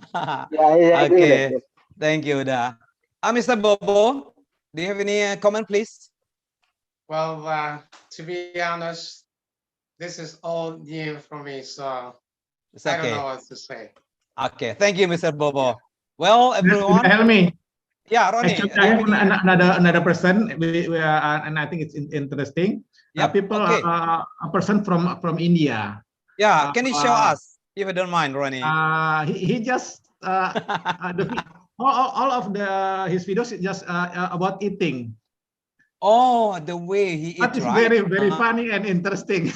Yeah, I agree with Okay. that. Thank you, Uda. Mr. Bobo, do you have any comment, please? Well, to be honest, this is all new for me, so It's I don't okay. know what to say. Okay, thank you, Mr. Bobo. Well, everyone. Helmi. Yeah, Ronnie. Actually, I have another person, and I think it's interesting. Yep. People, Okay. a person from India. Yeah, can you show us if you don't mind, Ronnie? He just all of his videos is just about eating. Oh, the way he But eats, it's right? very funny and interesting.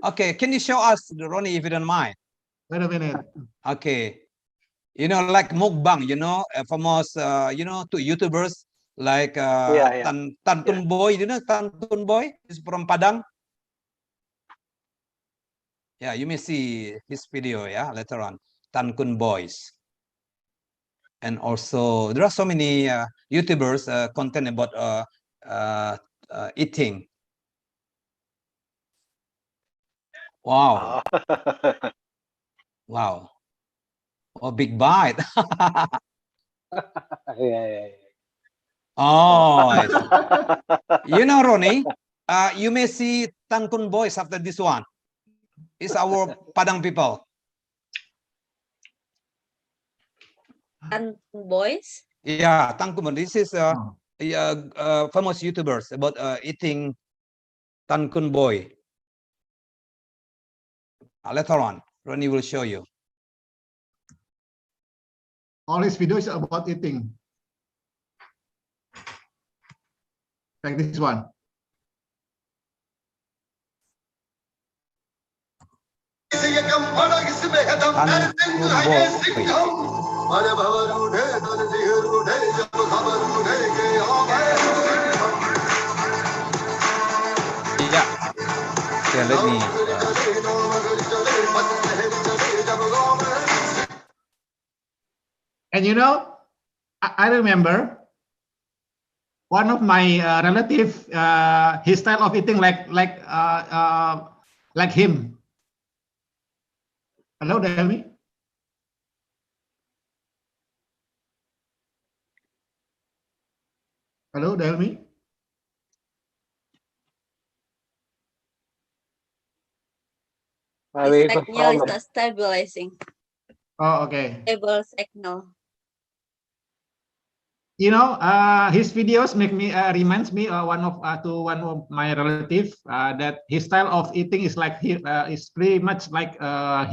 Okay, can you show us, Ronnie, if you don't mind? Wait a minute. Okay. You know, like mukbang, you know, famous, you know, two YouTubers like Tantun Boy, you know, Tantun Boy is from Padang. Yeah, you may see his video, yeah, later on. Tankun Boys. And also, there are so many YouTubers content about eating. Wow. Wow. Oh, big bite. Yeah. Oh, I see. You know, Ronnie, you may see Tankun Boys after this one. It's our Padang people. And boys. Yeah, Tankun. This is famous YouTubers about eating Tankun Boy. Later on, Ronnie will show you. All his videos are about eating. Like this one. Yeah. Okay, let me. And you know, I remember one of my relative, his style of eating like him. Hello, Delmi. Hello, Delmi. Maybe His it's a signal is problem. not stabilizing. Oh, okay. Stable signal. You know, his videos make me reminds me one of my relative that his style of eating is like him, is pretty much like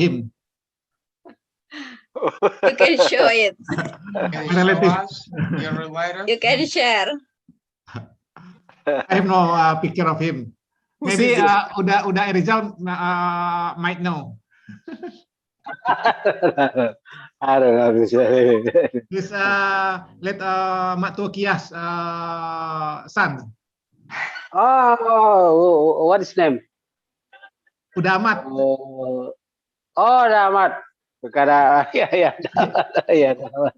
him. You can show it. Can you My show relative. us your relative? You can share. I have no picture of him. Who's Maybe is this? Uda Rizal might know. I don't know. This let Mak Tua Kias son. Oh, what is name? Uda Ahmad. Oh, Damat. Perkara, ya, ya, Damat.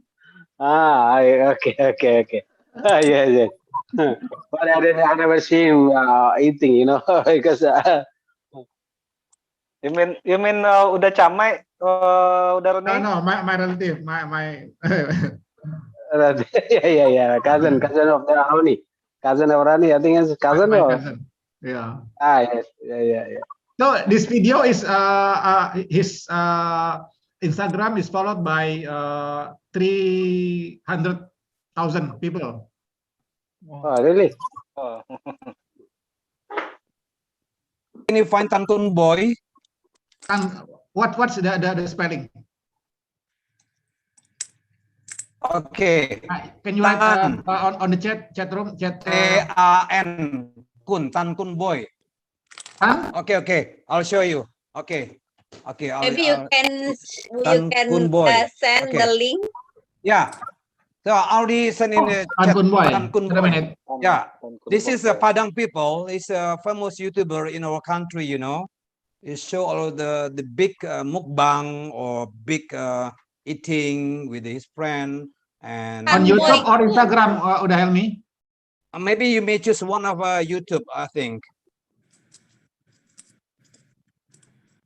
Okay. Yeah. But I never see him eating, because You mean udah camai, udah No, Roni? no, my relative, my yeah, cousin of the Rani. Cousin of Rani, I think it's cousin my or cousin. Yeah. yes, yeah. So this video is his Instagram is followed by 300,000 people. Oh, really? Oh. Can you find Tantun Boy? And what's the spelling? Okay. Can you write Tan. on the chat room? Tan Kun, Tantun Boy. Tan? Okay. I'll show you. Okay. Maybe you can Tantun Boy. send the link. Yeah. So I already sent in the chat. Tantun Boy. Tantun Wait a Boy. minute. Yeah. This is a Padang people. He's a famous YouTuber in our country, you know. He show all the big mukbang or big eating with his friend. And On Tan YouTube Boy or Kun. Instagram, Uda Helmi? maybe you may choose one of YouTube, I think.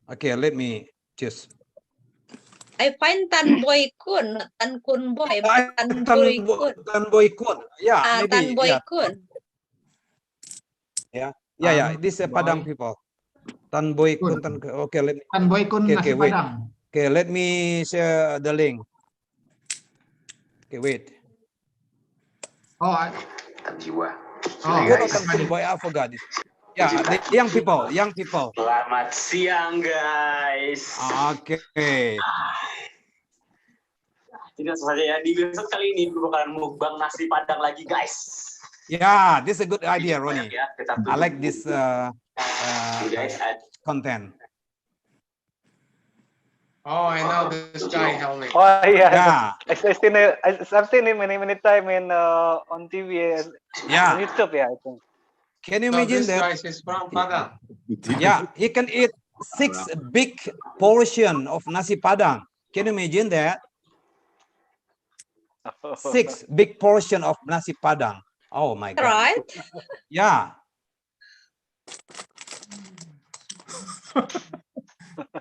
Okay, let me choose. I find Tan Boy Kun, not Tan Kun Boy, but Tan Boy Kun. Tan Boy Kun. Yeah, maybe. Tan Boy Yeah. Kun. Yeah. This is Padang people. Tan Boy Kun. Okay, let me. Tan Boy Kun nasi wait. Padang. Okay, let me share the link. Okay, wait. Oh, Tan Kun Boy, I forgot this. Yeah, the young people. Selamat siang, guys. Okay. Tidak saja ya, di episode kali ini gue bakalan mukbang nasi padang lagi, guys. Yeah, this is a good idea, Ronnie. Ya, I like this guys, content. Oh, I know this guy, Helmi. Oh iya. Yeah. I've seen him many time in on TV Yeah. on YouTube ya. I think. Can you So imagine this that? guy is from Padang. Yeah, he can eat 6 big portion of nasi padang. Can you imagine that? 6 big portion of nasi padang. Oh my God. Right? Yeah.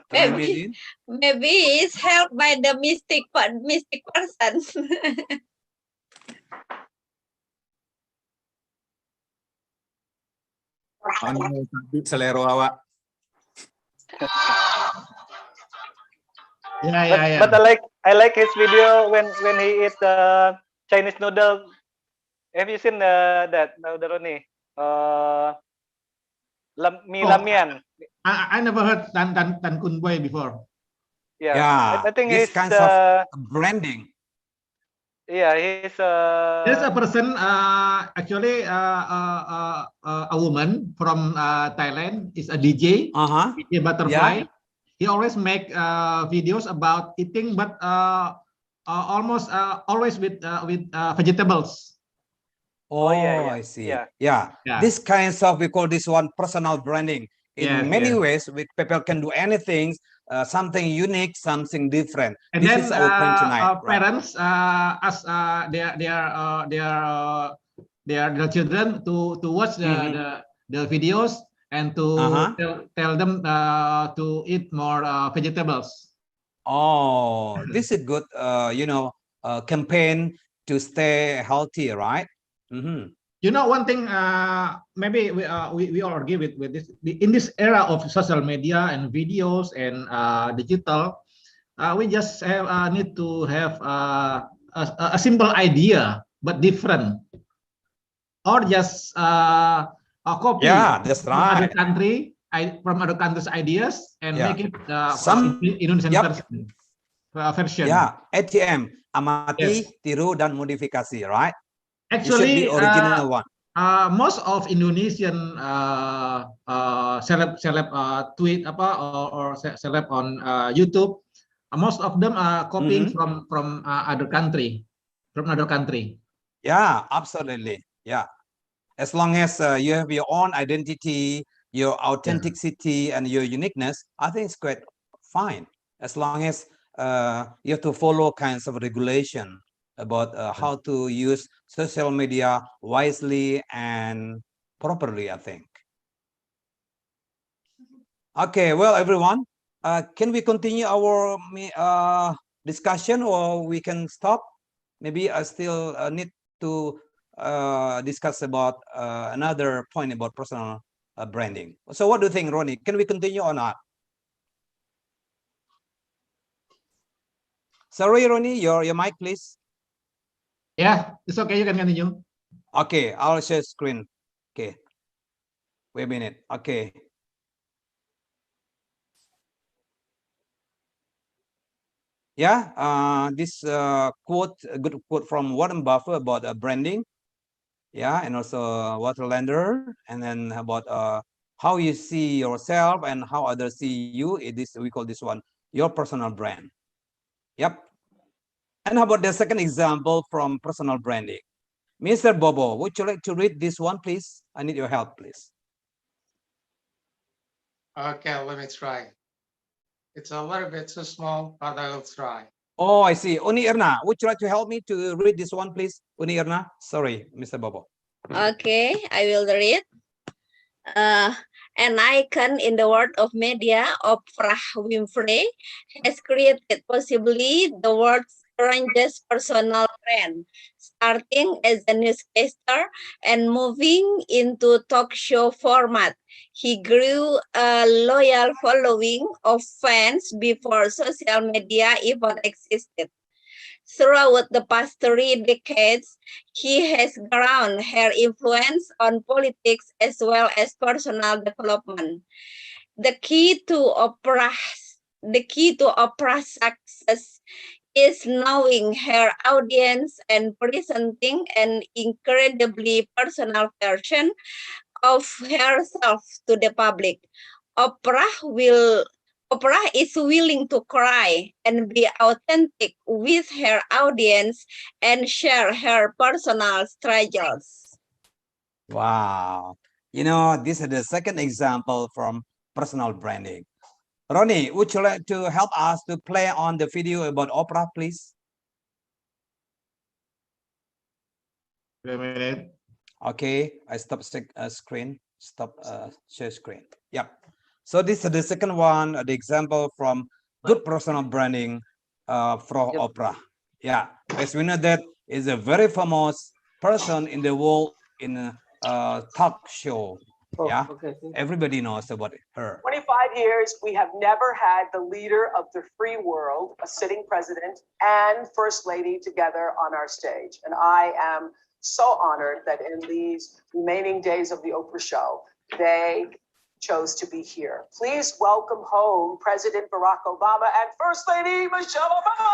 Can you imagine? Maybe it's helped by the mystic person. Selero awak. Yeah. But I like his video when he eat Chinese noodle. Have you seen that Roni? Mie lamian. I never heard Tan Kun Boy before. Yeah. I think this he's kinds of branding. Yeah, he's There's a person, actually a woman from Thailand, is a DJ, DJ Butterfly. Yeah. He always make videos about eating, but almost always with vegetables. Oh, yeah. I see. Yeah. This kinds of, we call this one personal branding. In many ways, people can do anything, something unique, something different. And this then is our point tonight. parents ask their children to watch the videos and to tell them to eat more vegetables. Oh, this is good, campaign to stay healthy, right? Mhm. You know, one thing, maybe we all agree with this. In this era of social media and videos and digital, we just need to have a simple idea but different, or just a copy Yeah, that's from other right. country, from other countries' ideas and Yeah. make it Some, Indonesian yep, version. yeah, ATM, amati, Yes. tiru, dan modifikasi, right? It should be Actually, original one. most of Indonesian celeb tweet apa or celeb on YouTube, most of them are copying from other country, from another country. Yeah, absolutely. Yeah. As long as you have your own identity, your authenticity, and your uniqueness, I think it's quite fine. As long as you have to follow kinds of regulation about how to use social media wisely and properly, I think. Okay, well, everyone, can we continue our discussion, or we can stop? Maybe I still need to discuss about another point about personal branding. So what do you think, Ronnie? Can we continue or not? Sorry, Ronnie, your mic, please. Yeah, it's okay. You can continue. Okay, I'll share screen. Okay, wait a minute. Okay. Yeah, this quote, a good quote from Warren Buffett about branding. Yeah, and also Waterlander, and then about how you see yourself and how others see you. We call this one your personal brand. Yep. And how about the second example from personal branding? Mr. Bobo, would you like to read this one, please? I need your help, please. Okay, let me try. It's a little bit too small, but I will try. Oh, I see. Uni Erna, would you like to help me to read this one, please? Uni Erna, sorry, Mr. Bobo. Okay, I will read. An icon in the world of media, Oprah Winfrey, has created possibly the world's strangest personal brand, starting as a newscaster and moving into talk show format. He grew a loyal following of fans before social media even existed. Throughout the past 3 decades, he has grown her influence on politics as well as personal development. The key to Oprah's success is knowing her audience and presenting an incredibly personal version of herself to the public. Oprah is willing to cry and be authentic with her audience and share her personal struggles. Wow. You know, this is the second example from personal branding. Ronnie, would you like to help us to play on the video about Oprah, please? Wait a minute. Okay, I stop screen, stop share screen. Yep. So this is the second one, the example from good personal branding from Oprah. Yeah, as we know that is a very famous person in the world in a talk show. Yeah, everybody knows about her. 25 years, we have never had the leader of the free world, a sitting president, and first lady together on our stage. And I am so honored that in these remaining days of the Oprah show, they chose to be here. Please welcome home President Barack Obama and First Lady Michelle Obama.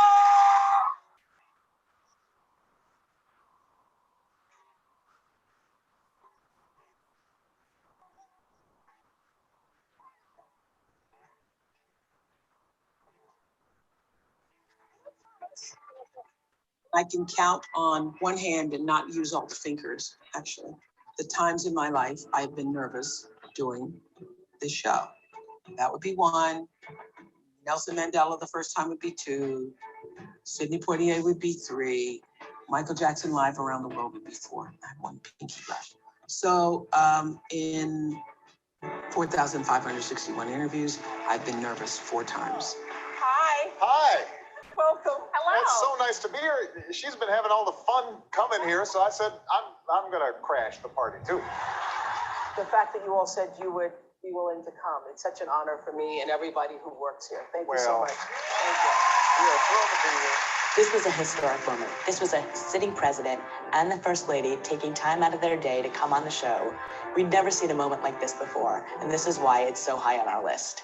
I can count on one hand and not use all the fingers, actually. The times in my life I've been nervous doing this show. That would be one. Nelson Mandela the first time would be two. Sidney Poitier would be three. Michael Jackson live around the world would be four. I have one pinky brush. So in 4,561 interviews, I've been nervous 4 times. Hi. Hi. Welcome. It's so nice to be here. She's been having all the fun coming here, so I said I'm gonna crash the party too. The fact that you all said you would be willing to come, it's such an honor for me and everybody who works here. Thank you so Well, much. Thank you. We are thrilled to be here. This was a historic moment. This was a sitting president and the first lady taking time out of their day to come on the show. We'd never seen a moment like this before, and this is why it's so high on our list.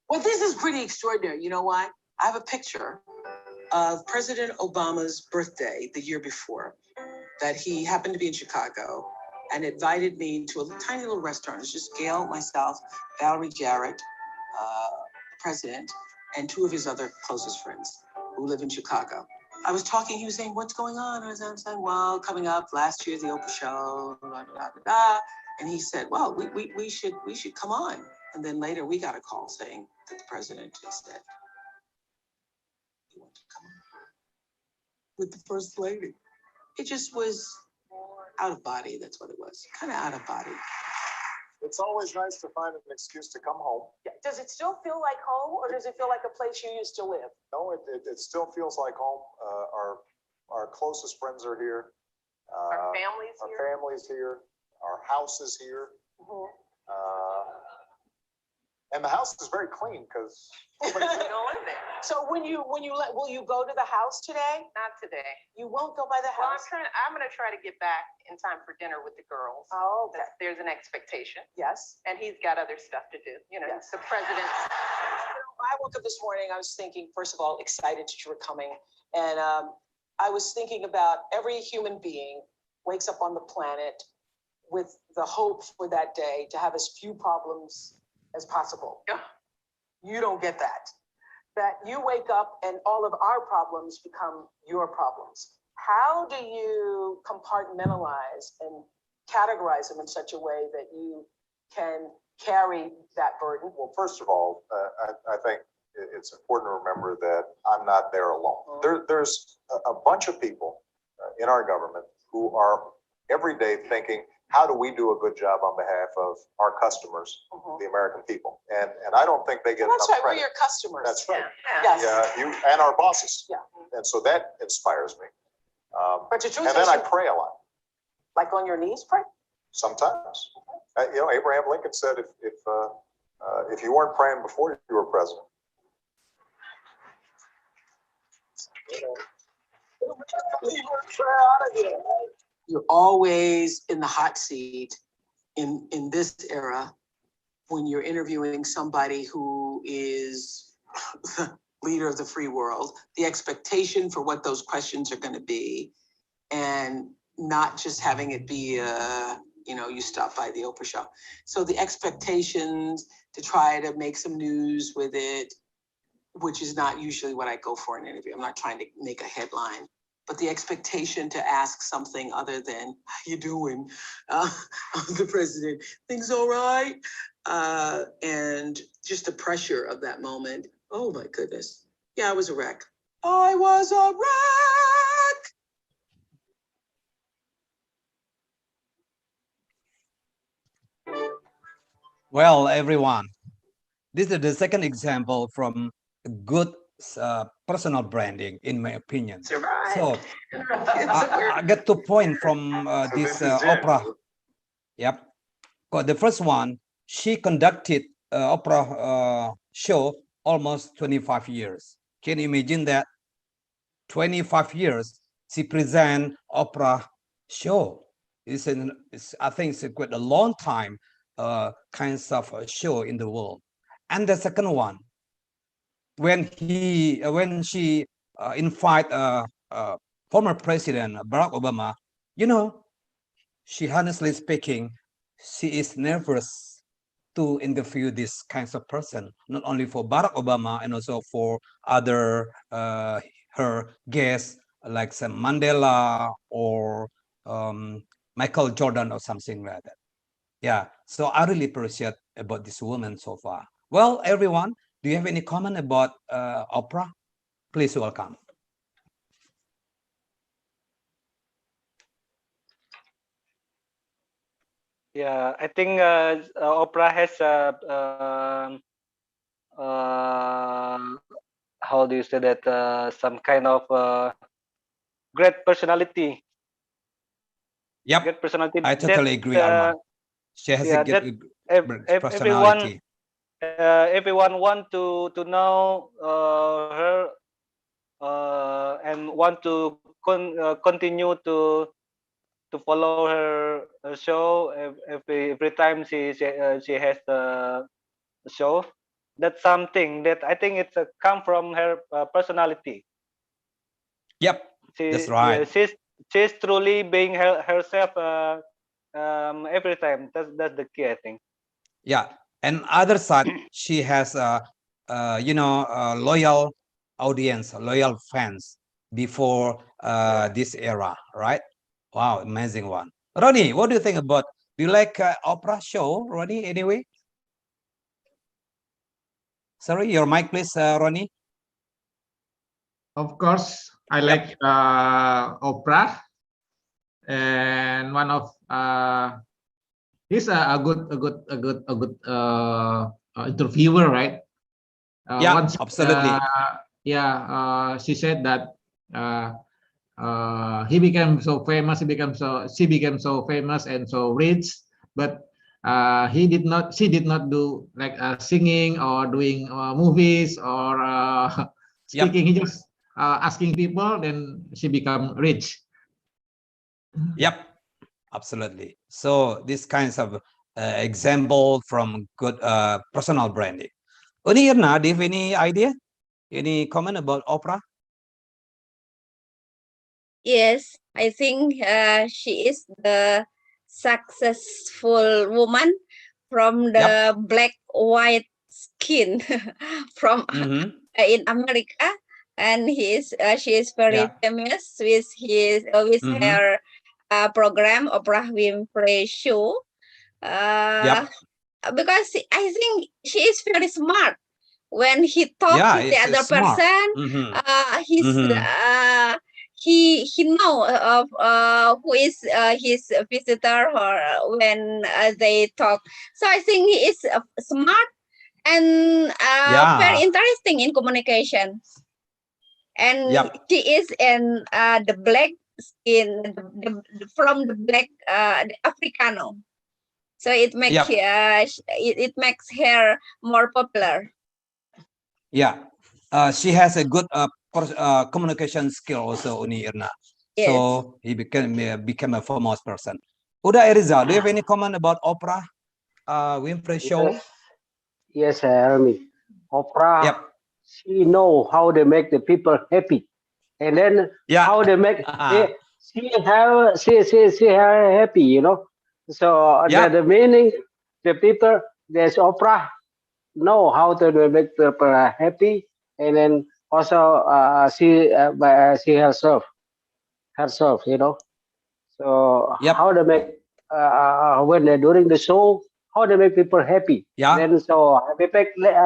Well, this is pretty extraordinary. You know why? I have a picture of President Obama's birthday the year before, that he happened to be in Chicago and invited me to a tiny little restaurant. It's just Gail, myself, Valerie Jarrett, the president, and two of his other closest friends who live in Chicago. I was talking, he was saying, what's going on? I was saying, well, coming up last year, the Oprah show, blah, blah, blah, blah. And he said, well, we should come on. And then later we got a call saying that the president had said he wanted to come on with the first lady. It just was out of body. That's what it was. Kind of out of body. It's always nice to find an excuse to come home. Yeah. Does it still feel like home, or does it feel like a place you used to live? No, it still feels like home. Our closest friends are here. Our family's Our here. family's here. Our house is here. Mhm. And the house is very clean because So will you go to the house today? Not today. You won't go by the Well, house? I'm gonna try to get back in time for dinner with the girls. Oh, okay. There's an expectation, Yes. and he's got other stuff to do. You know, Yes. the president's. I woke up this morning, I was thinking, first of all, excited that you were coming. And I was thinking about every human being wakes up on the planet with the hope for that day to have as few problems as possible. Yeah. You don't get that. That you wake up and all of our problems become your problems. How do you compartmentalize and categorize them in such a way that you can carry that burden? Well, first of all, I think it's important to remember that I'm not there alone. There's a bunch of people in our government who are every day thinking, how do we do a good job on behalf of our customers, the American people? And I don't think they get Well, that's enough right, we're credit. your customers. That's right. Yes. Yeah, you and our bosses. Yeah. And so that inspires me. But the truth And then is, I pray a lot. like on your knees, pray? Sometimes. Abraham Lincoln said, if you weren't praying before you were president. You're always in the hot seat in this era when you're interviewing somebody who is the leader of the free world, the expectation for what those questions are going to be, and not just having it be you stop by the Oprah show. So the expectations to try to make some news with it, which is not usually what I go for in an interview. I'm not trying to make a headline, but the expectation to ask something other than "How you doing?" The president, things all right, and just the pressure of that moment. Oh my goodness, yeah, I was a wreck. I was a wreck. Well, everyone, this is the second example from good personal branding, in my opinion. Right. So I get to point from this Oprah. Yep. Because the first one, she conducted Oprah show almost 25 years. Can you imagine that? 25 years she present Oprah show. I think it's quite a long time kinds of show in the world. And the second one, when she invite former President Barack Obama, she honestly speaking, she is nervous to interview this kinds of person, not only for Barack Obama and also for other her guests like some Mandela or Michael Jordan or something like that. Yeah, so I really appreciate about this woman so far. Well, everyone, do you have any comment about Oprah? Please welcome. Yeah, I think Oprah has how how do you say that, some kind of great personality. Yep, Great personality I that totally agree, Arman. She has a yeah, good that everyone personality. everyone want to know her, and want to continue to follow her show every time she has the show. That's something that I think it's come from her personality. Yep, that's Yeah, right. she's truly being herself every time. That's the key, I think. Yeah, and other side, she has a loyal audience, loyal fans before this era, right? Wow, amazing one. Ronnie, what do you think about? Do you like opera show, Ronnie? Anyway, sorry, your mic, please, Ronnie. Of course, I Yep. like opera, and one of he's a good interviewer, right? Yeah, Once, absolutely. she said that he became so famous. She became so famous and so rich, but she did not do like singing or doing movies or Yep. speaking. He just asking people, then she become rich. Yep, absolutely. So these kinds of example from good personal branding. Irna, do you have any idea? Any comment about opera? Yes, I think she is the successful woman from the black white skin from in America, and she is very famous with with her program Oprah Winfrey Show. Because I think she is very smart when he talk Yeah, with the it's other smart. person. He know of who is his visitor or when they talk. So I think he is smart and very interesting in communication. And she is in the black skin from the black the Africano. So it makes it makes her more popular. Yeah, she has a good communication skill also, Uni Irna. Yes. So he became a famous person. Uda Eriza, do you have any comment about Oprah Winfrey Show? Yes, Army. Oprah, she know how they make the people happy, and then how they make she have happy, you know. So the meaning, the people, there's Oprah know how to make people happy, and then also she herself, you know. So how they make when they're doing the show, how they make people happy. Then so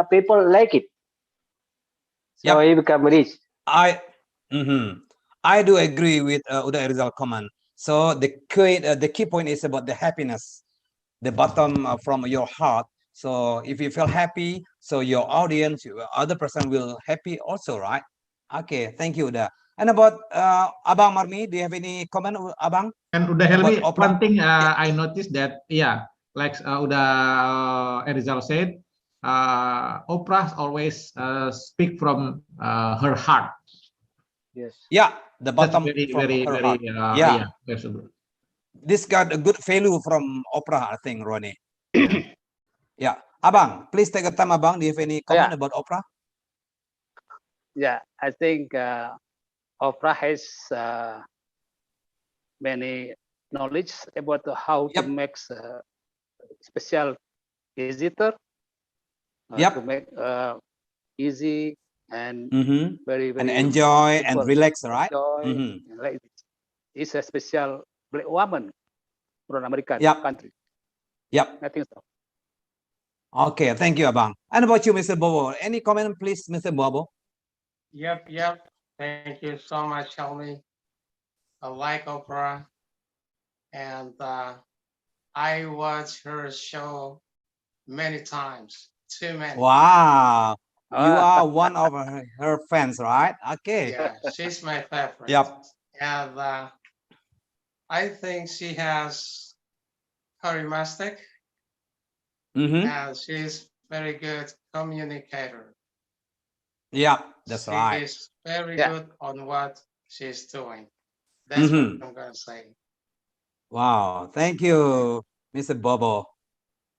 people like it. So he become rich. I do agree with Uda Erizal comment. So the key point is about the happiness, the bottom from your heart. So if you feel happy, so your audience, other person will happy also, right? Okay, thank you, Uda. And about Abang Marmi, do you have any comment, Abang? And Uda Helmi, one thing I noticed that, like Uda Erizal said, Oprah always speak from her heart. Yes. Yeah, the bottom That's from very, her very, heart. yeah, absolutely. This got a good value from Oprah, I think, Ronnie. Yeah, Abang, please take a time, Abang. Do you have any comment about Oprah? Yeah, I think Oprah has many knowledge about how to make special visitor to make easy and very and very enjoy simple. and relax, right? Enjoy, like it's a special black woman from American country. Yep. I think so. Okay, thank you, Abang. And about you, Mr. Bobo? Any comment, please, Mr. Bobo? Yep. Thank you so much, Helmi. I like Oprah, and I watch her show many times. Too many. Wow. You are one of her fans, right? Okay. Yeah, she's my favorite. Yep. And I think she has charismatic Mm-hmm. and she's very good communicator. Yeah, that's She right. is very Yeah. good on what she's doing. That's what Mm-hmm. I'm gonna say. Wow. Thank you, Mr. Bobo.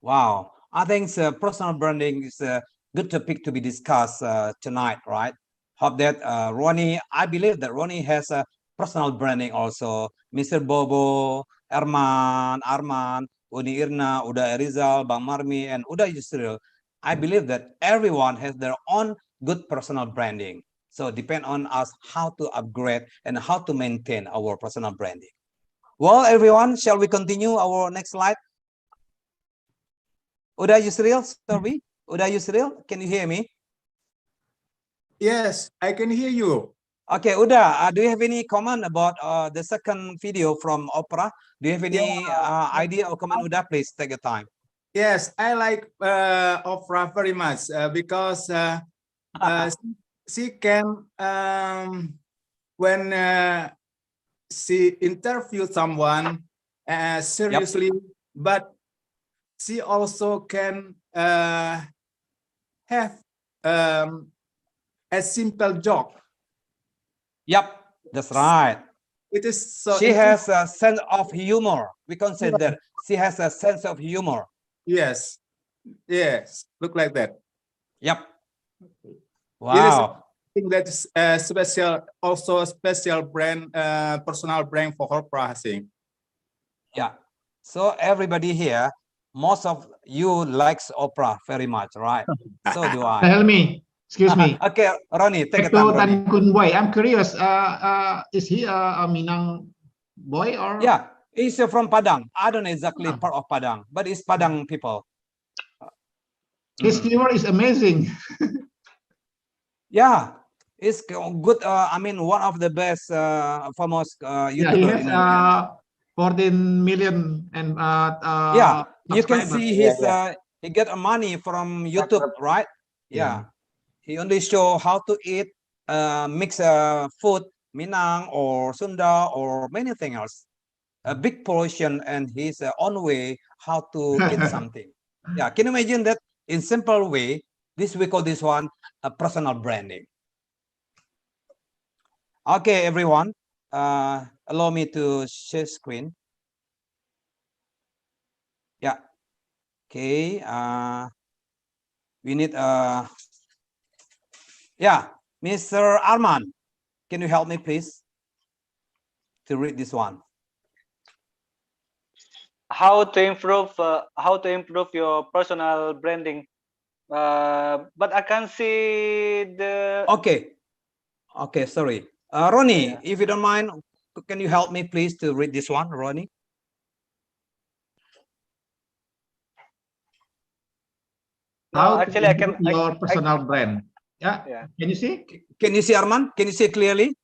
Wow. I think personal branding is a good topic to be discussed tonight, right? Hope that Ronnie, I believe that Ronnie has a personal branding also. Mr. Bobo, Arman, Uni Irna, Uda Erizal, Bang Marmi, and Uda Yusril. I believe that everyone has their own good personal branding. So depend on us how to upgrade and how to maintain our personal branding. Well, everyone, shall we continue our next slide? Uda Yusril, sorry. Uda Yusril, can you hear me? Yes, I can hear you. Okay, Uda, do you have any comment about the second video from Opera? Do you have any idea or comment, Uda? Please take your time. Yes, I like Oprah very much because she can when she interviewed someone seriously, but she also can have a simple joke. Yep, that's right. It is so She has interesting. a sense of humor. We can say that she has a sense of humor. Yes, yes, look like that. Yep. It is Wow. something that is special, also a special brand, personal brand for Oprah, I think. Yeah. So everybody here, most of you likes Oprah very much, right? So do I. Helmi, excuse me. Okay, Ronnie, take Back a time, to Ronnie. Tan Boy. I'm curious. Is he a Minang boy or? Yeah, he's from Padang. I don't know exactly part of Padang, but it's Padang people. His humor is amazing. Yeah, it's good. I mean, one of the best famous Yeah, he YouTuber has in 14 million and yeah, you can subscribers. see his he get money from YouTube, right? Yeah, he only show how to eat mix food, Minang or Sunda or many things else. A big portion and his own way how to eat something. Yeah, can you imagine that in simple way? This we call this one a personal branding. Okay, everyone, allow me to share screen. Yeah. Okay. We need yeah, Mr. Arman, can you help me please to read this one? How to improve your personal branding. But I can see the Okay, sorry. Ronnie, if you don't mind, can you help me please to read this one, Ronnie? How no, to actually I improve can your personal brand? Yeah. yeah. Can you see? Can you see Arman? Can you see clearly?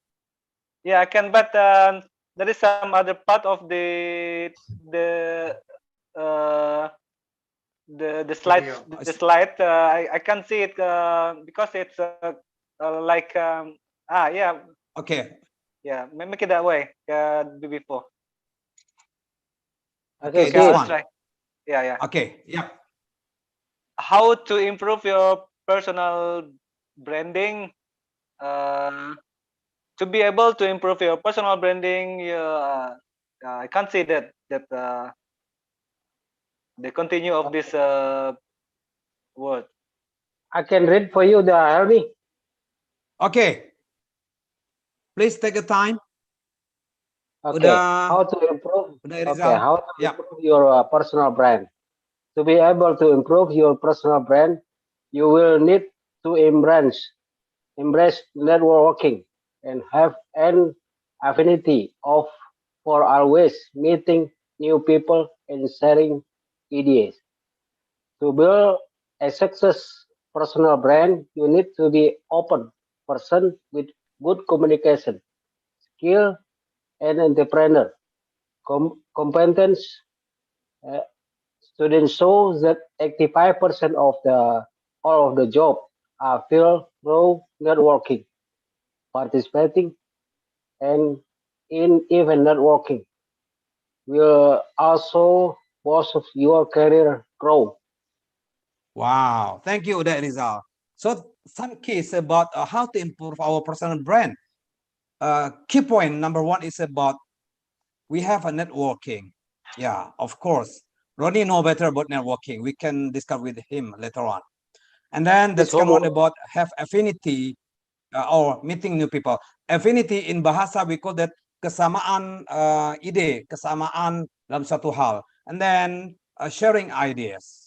Yeah, I can, but there is some other part of the uh, the slides Video. the slide. I can't see it because it's like yeah Okay. yeah, make it that way before. Okay, Okay, this I'll one. try. Yeah. Okay. Yeah. How to improve your personal branding? Uh, to be able to improve your personal branding, I can't say that the continue of this word. I can read for you the Helmi. Okay. Please take a time. Okay, Udah, how to improve? udah Okay, Rizal. how to Yep. improve your personal brand? To be able to improve your personal brand, you will need to embrace networking and have an affinity of for always meeting new people and sharing ideas. To build a success personal brand, you need to be open person with good communication skill and entrepreneur competence. Students show that 85% of the all of the job feel through networking, participating, and in even networking will also boost your career growth. Wow, thank you, that Rizal. So some keys about how to improve our personal brand. Key point number one is about we have a networking. Yeah, of course. Ronnie know better about networking. We can discuss with him later on. And then the This second one homework, about have affinity or meeting new people. Affinity in bahasa we call that kesamaan ide, kesamaan dalam satu hal. And then sharing ideas.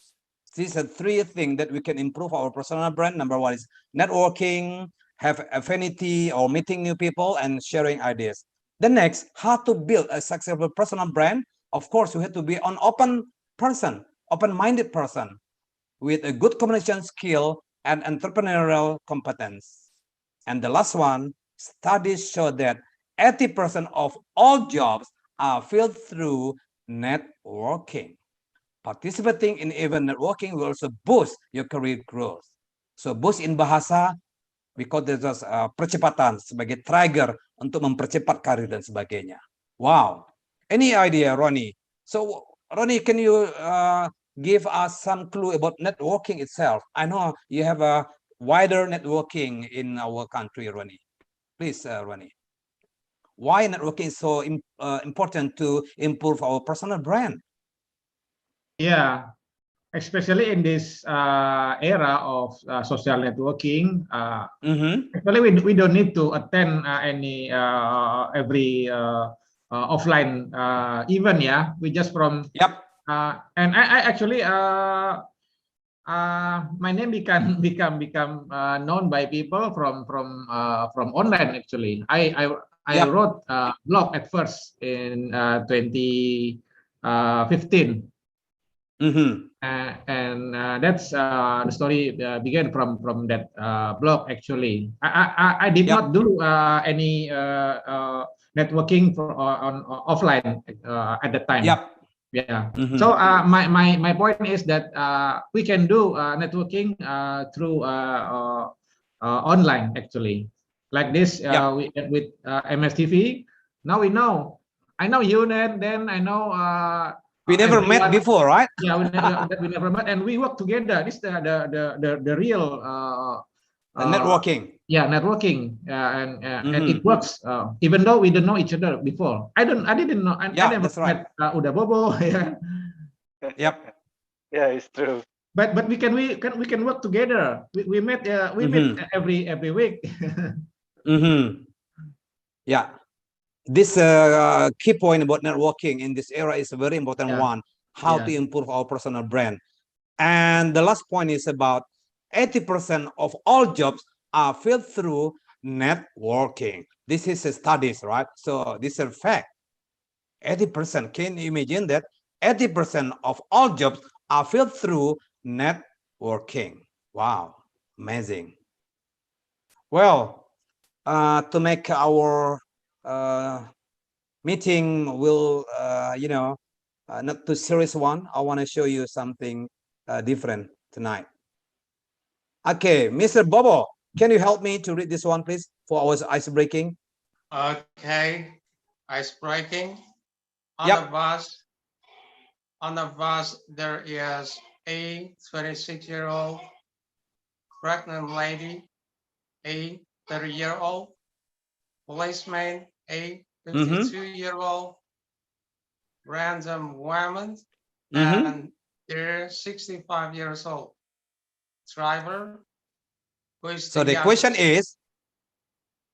These are three things that we can improve our personal brand. Number one is networking, have affinity or meeting new people, and sharing ideas. The next, how to build a successful personal brand. Of course, you have to be an open person, open-minded person with a good communication skill and entrepreneurial competence. And the last one, studies show that 80% of all jobs are filled through networking. Participating in event networking will also boost your career growth. So boost in bahasa, because there's percepatan sebagai trigger untuk mempercepat karir dan sebagainya. Wow. Any idea, Ronnie? So Ronnie, can you give us some clue about networking itself? I know you have a wider networking in our country, Ronnie. Please, Ronnie. Why networking is so important to improve our personal brand? Yeah, especially in this era of social networking. Actually, we don't need to attend any every offline event. Yeah, we just from. Yep. And I actually my name become known by people from online. Actually, I wrote a blog at first in 2015. And that's the story began from that blog. Actually, I did not do any networking for on offline at the time. Yeah. So my point is that we can do networking through online, actually, like this with MSTV. Now we know. I know you, then I know. We never met before, right? Yeah, we never met, and we work together. This the real networking. Yeah, networking, and it works. Even though we didn't know each other before. I didn't know. I never met Uda Bobo. Yeah. Yep. Yeah, it's true. But we can work together. We met every week. Yeah. This key point about networking in this era is a very important one. How to improve our personal brand. And the last point is about 80% of all jobs are filled through networking. This is a studies, right? So this is a fact. 80%. Can you imagine that? 80% of all jobs are filled through networking. Wow, amazing. Well, to make our meeting will, not too serious one, I want to show you something different tonight. Okay, Mr. Bobo, can you help me to read this one, please, for our ice breaking? Okay, ice breaking. On the bus, there is a 26-year-old pregnant lady, a 30-year-old policeman, a 52-year-old random woman, and they're 65 years old. Driver, who is so the question is,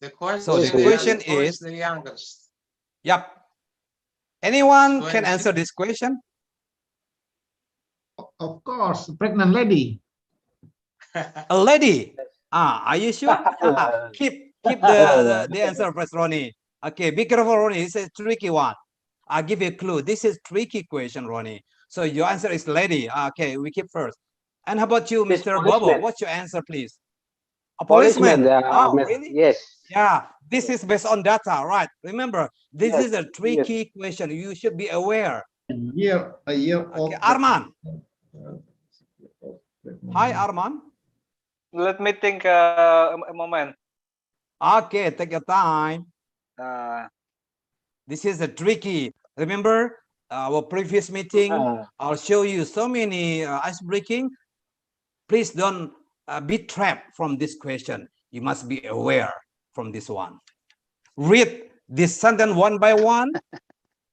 the question is the youngest. Yep. Anyone can answer this question? Of course, pregnant lady. A lady. Are you sure? keep the answer first, Ronnie. Okay, be careful, Ronnie. It's a tricky one. I'll give you a clue. This is tricky question, Ronnie. So your answer is lady. Okay, we keep first. And how about you, Mr. Bobo? What's your answer, please? A policeman. Oh, really? Yes. Yeah, this is based on data, right? Remember, this is a tricky question. You should be aware. A year okay, Arman. Hi, Arman. Let me think a moment. Okay, take your time. This is a tricky. Remember our previous meeting? I'll show you so many ice breaking. Please don't be trapped from this question. You must be aware from this one. Read this sentence one by one,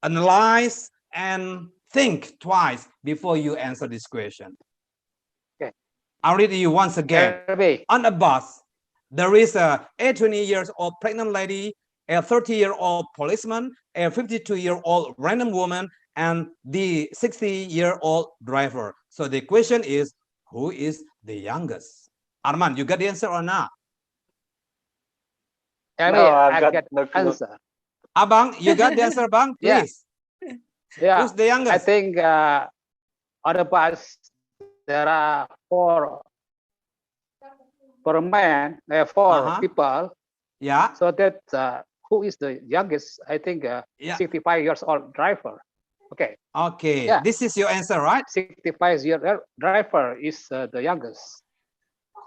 analyze, and think twice before you answer this question. Okay. I'll read you once again. On a bus, there is a 20-year-old pregnant lady, a 30-year-old policeman, a 52-year-old random woman, and the 60-year-old driver. So the question is, who is the youngest? Arman, you got the answer or not? I got no answer. Abang, you got the answer, Bang? Please. Yeah. Who's the youngest? I think on the bus there are four men, four people. Yeah. So that who is the youngest? I think 65 years old driver. Okay. Okay. Yeah. This is your answer, right? 65-year driver is the youngest.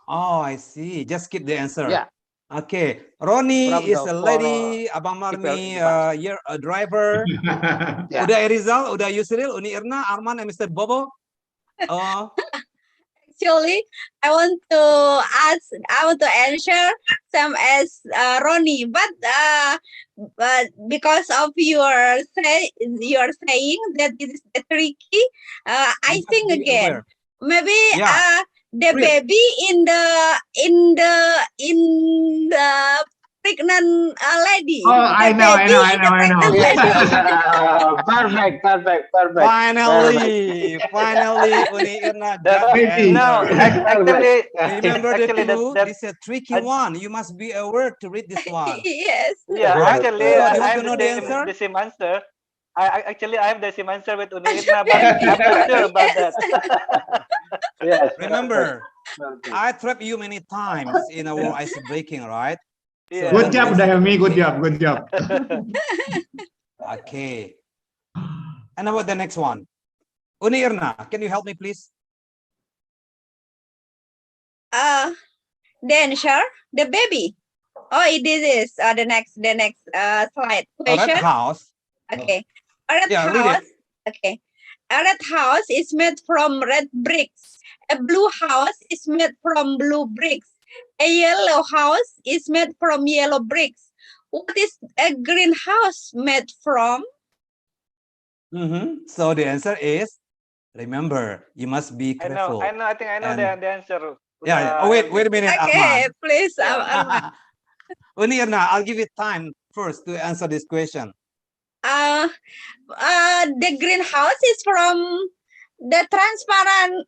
Oh, I see. Just keep the answer. Yeah. Okay. Ronnie From is the a four, lady, Abang people Marmi, in the bus. a driver. Yeah. Uda Erizal, Uda Yusril, Uni Irna, Arman, and Mr. Bobo. Actually, I want to answer same as Ronnie, but because of your saying that it is tricky, I think again. Maybe the baby in the pregnant lady. Oh, I know. Perfect. Finally, Uni Irna got the No, answer. actually, Remember the actually clue? that This is a tricky one. You must be aware to read this one. Yes. Yeah, Right? actually, So, do you I want have to know the answer? the same answer. I have the same answer with Unirna, but I'm not sure about that. Yes. Remember, I trapped you many times in our ice breaking, right? So Good job, Dayami. Good job. Okay. And about the next one? Uni Irna, can you help me, please? Then sure, the baby. Oh, it is the next slide A question. red house. Okay. A red Yeah, read house. it. Okay. A red house is made from red bricks. A blue house is made from blue bricks. A yellow house is made from yellow bricks. What is a green house made from? So the answer is, remember, you must be careful. I know. I think I know the answer. Yeah. Oh, wait a minute, Okay, Arman. please. Uni Irna, I'll give you time first to answer this question. The greenhouse is from the transparent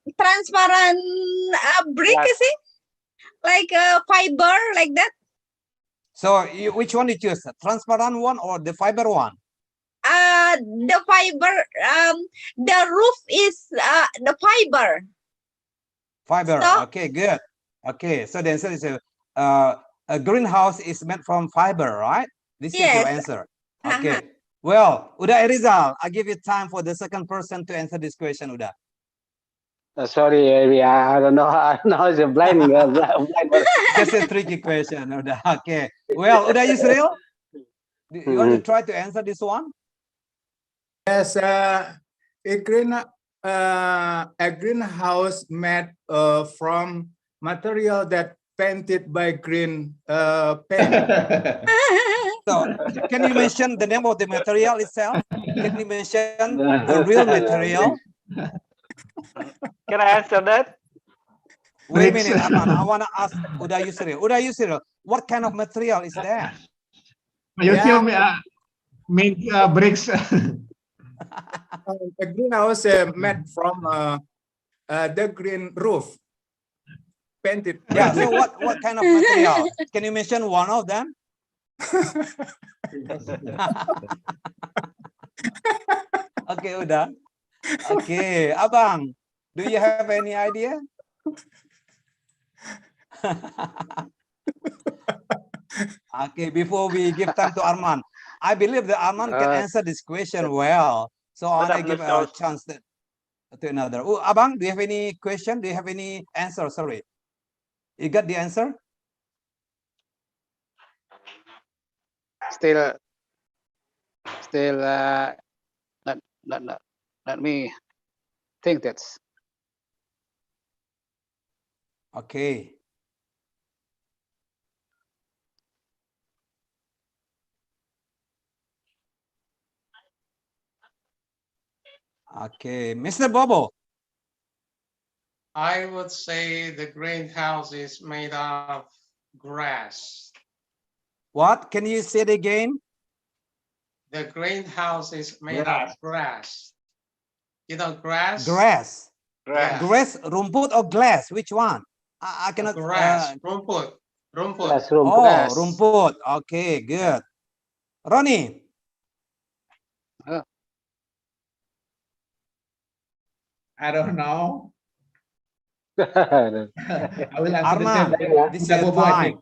brick, is it? Like fiber, like that. So which one you choose? Transparent one or the fiber one? The fiber. The roof is the fiber. Fiber. So, okay, good. Okay, so the answer is a greenhouse is made from fiber, right? This is your answer. Okay. Well, Uda Erizal, I give you time for the second person to answer this question, Uda. Sorry, I don't know. I don't know. It's a blind. Just a tricky question, Uda. Okay. Well, Uda Yusril, you want to try to answer this one? Yes, a greenhouse made from material that painted by green paint. So, can you mention the name of the material itself? Can you mention the real material? Can I answer that? Wait a minute, Arman. I want to ask Uda Yusril. Uda Yusril, what kind of material is that? You tell me, make bricks. A greenhouse made from the green roof. Painted. Yeah, so what kind of material? Can you mention one of them? Okay, Uda. Okay, Abang, do you have any idea? Okay, before we give time to Arman, I believe that Arman can answer this question well. So I want to give a chance to another. Oh, Abang, do you have any question? Do you have any answer? Sorry. You got the answer? Still, let me think that's Okay. Okay, Mr. Bobo. I would say the greenhouse is made of grass. What? Can you say it again? The greenhouse is made of grass. You know grass? Grass. Yeah. Grass, rumput or glass? Which one? I cannot. Grass. Rumput. Rumput. Classroom. Oh, rumput. Okay, good. Ronnie. I don't know. I will answer the same. Arman, this is Mr. your Bobo, I time. think.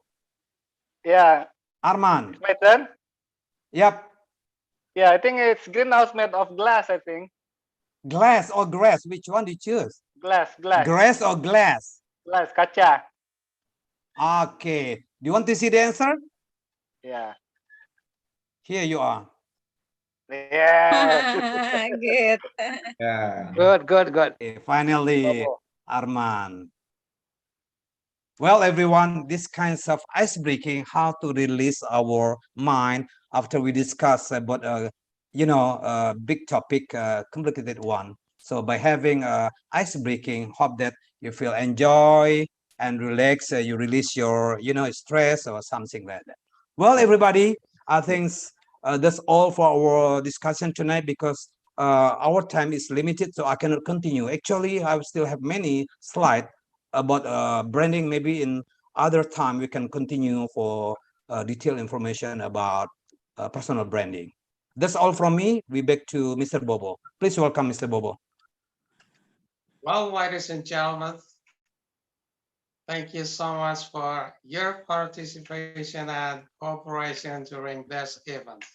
Yeah, Arman. my turn. Yep. Yeah, I think it's greenhouse made of glass. I think Glass or grass? Which one do you choose? glass. Grass or glass? Glass, kaca. Okay. Do you want to see the answer? Yeah. Here you are. Yeah. Good. Yeah. good. Okay, finally, Arman. Well, everyone, this kinds of ice breaking, how to release our mind after we discuss about big topic, complicated one. So by having ice breaking, hope that you feel enjoy and relax, you release your stress or something like that. Well, everybody, I think that's all for our discussion tonight, because our time is limited, so I cannot continue. Actually, I still have many slides about branding. Maybe in other time we can continue for detailed information about personal branding. That's all from me. We back to Mr. Bobo. Please welcome Mr. Bobo. Well, ladies and gentlemen, thank you so much for your participation and cooperation during this event.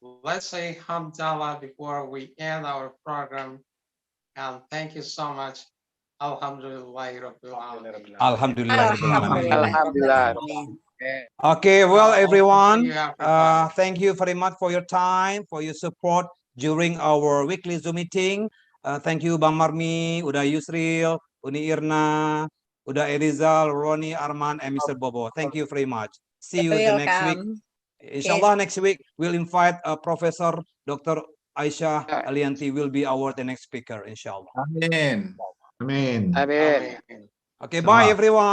Let's say Hamdallah before we end our program, and thank you so much. Alhamdulillah. Alhamdulillah. Okay, well, everyone, See you after thank you very much for your time, for your support during our weekly Zoom meeting. Thank you, Bang Marmi, Uda Yusril, Uni Irna, Uda Erizal, Ronnie, Arman, and Mr. Bobo. Thank you very much. See you the next week. Welcome. Inshallah, next week we'll invite Professor Dr. Aisyah Alianti will be our the next speaker, inshallah. Amin. Amin. Amin. Okay, bye, everyone.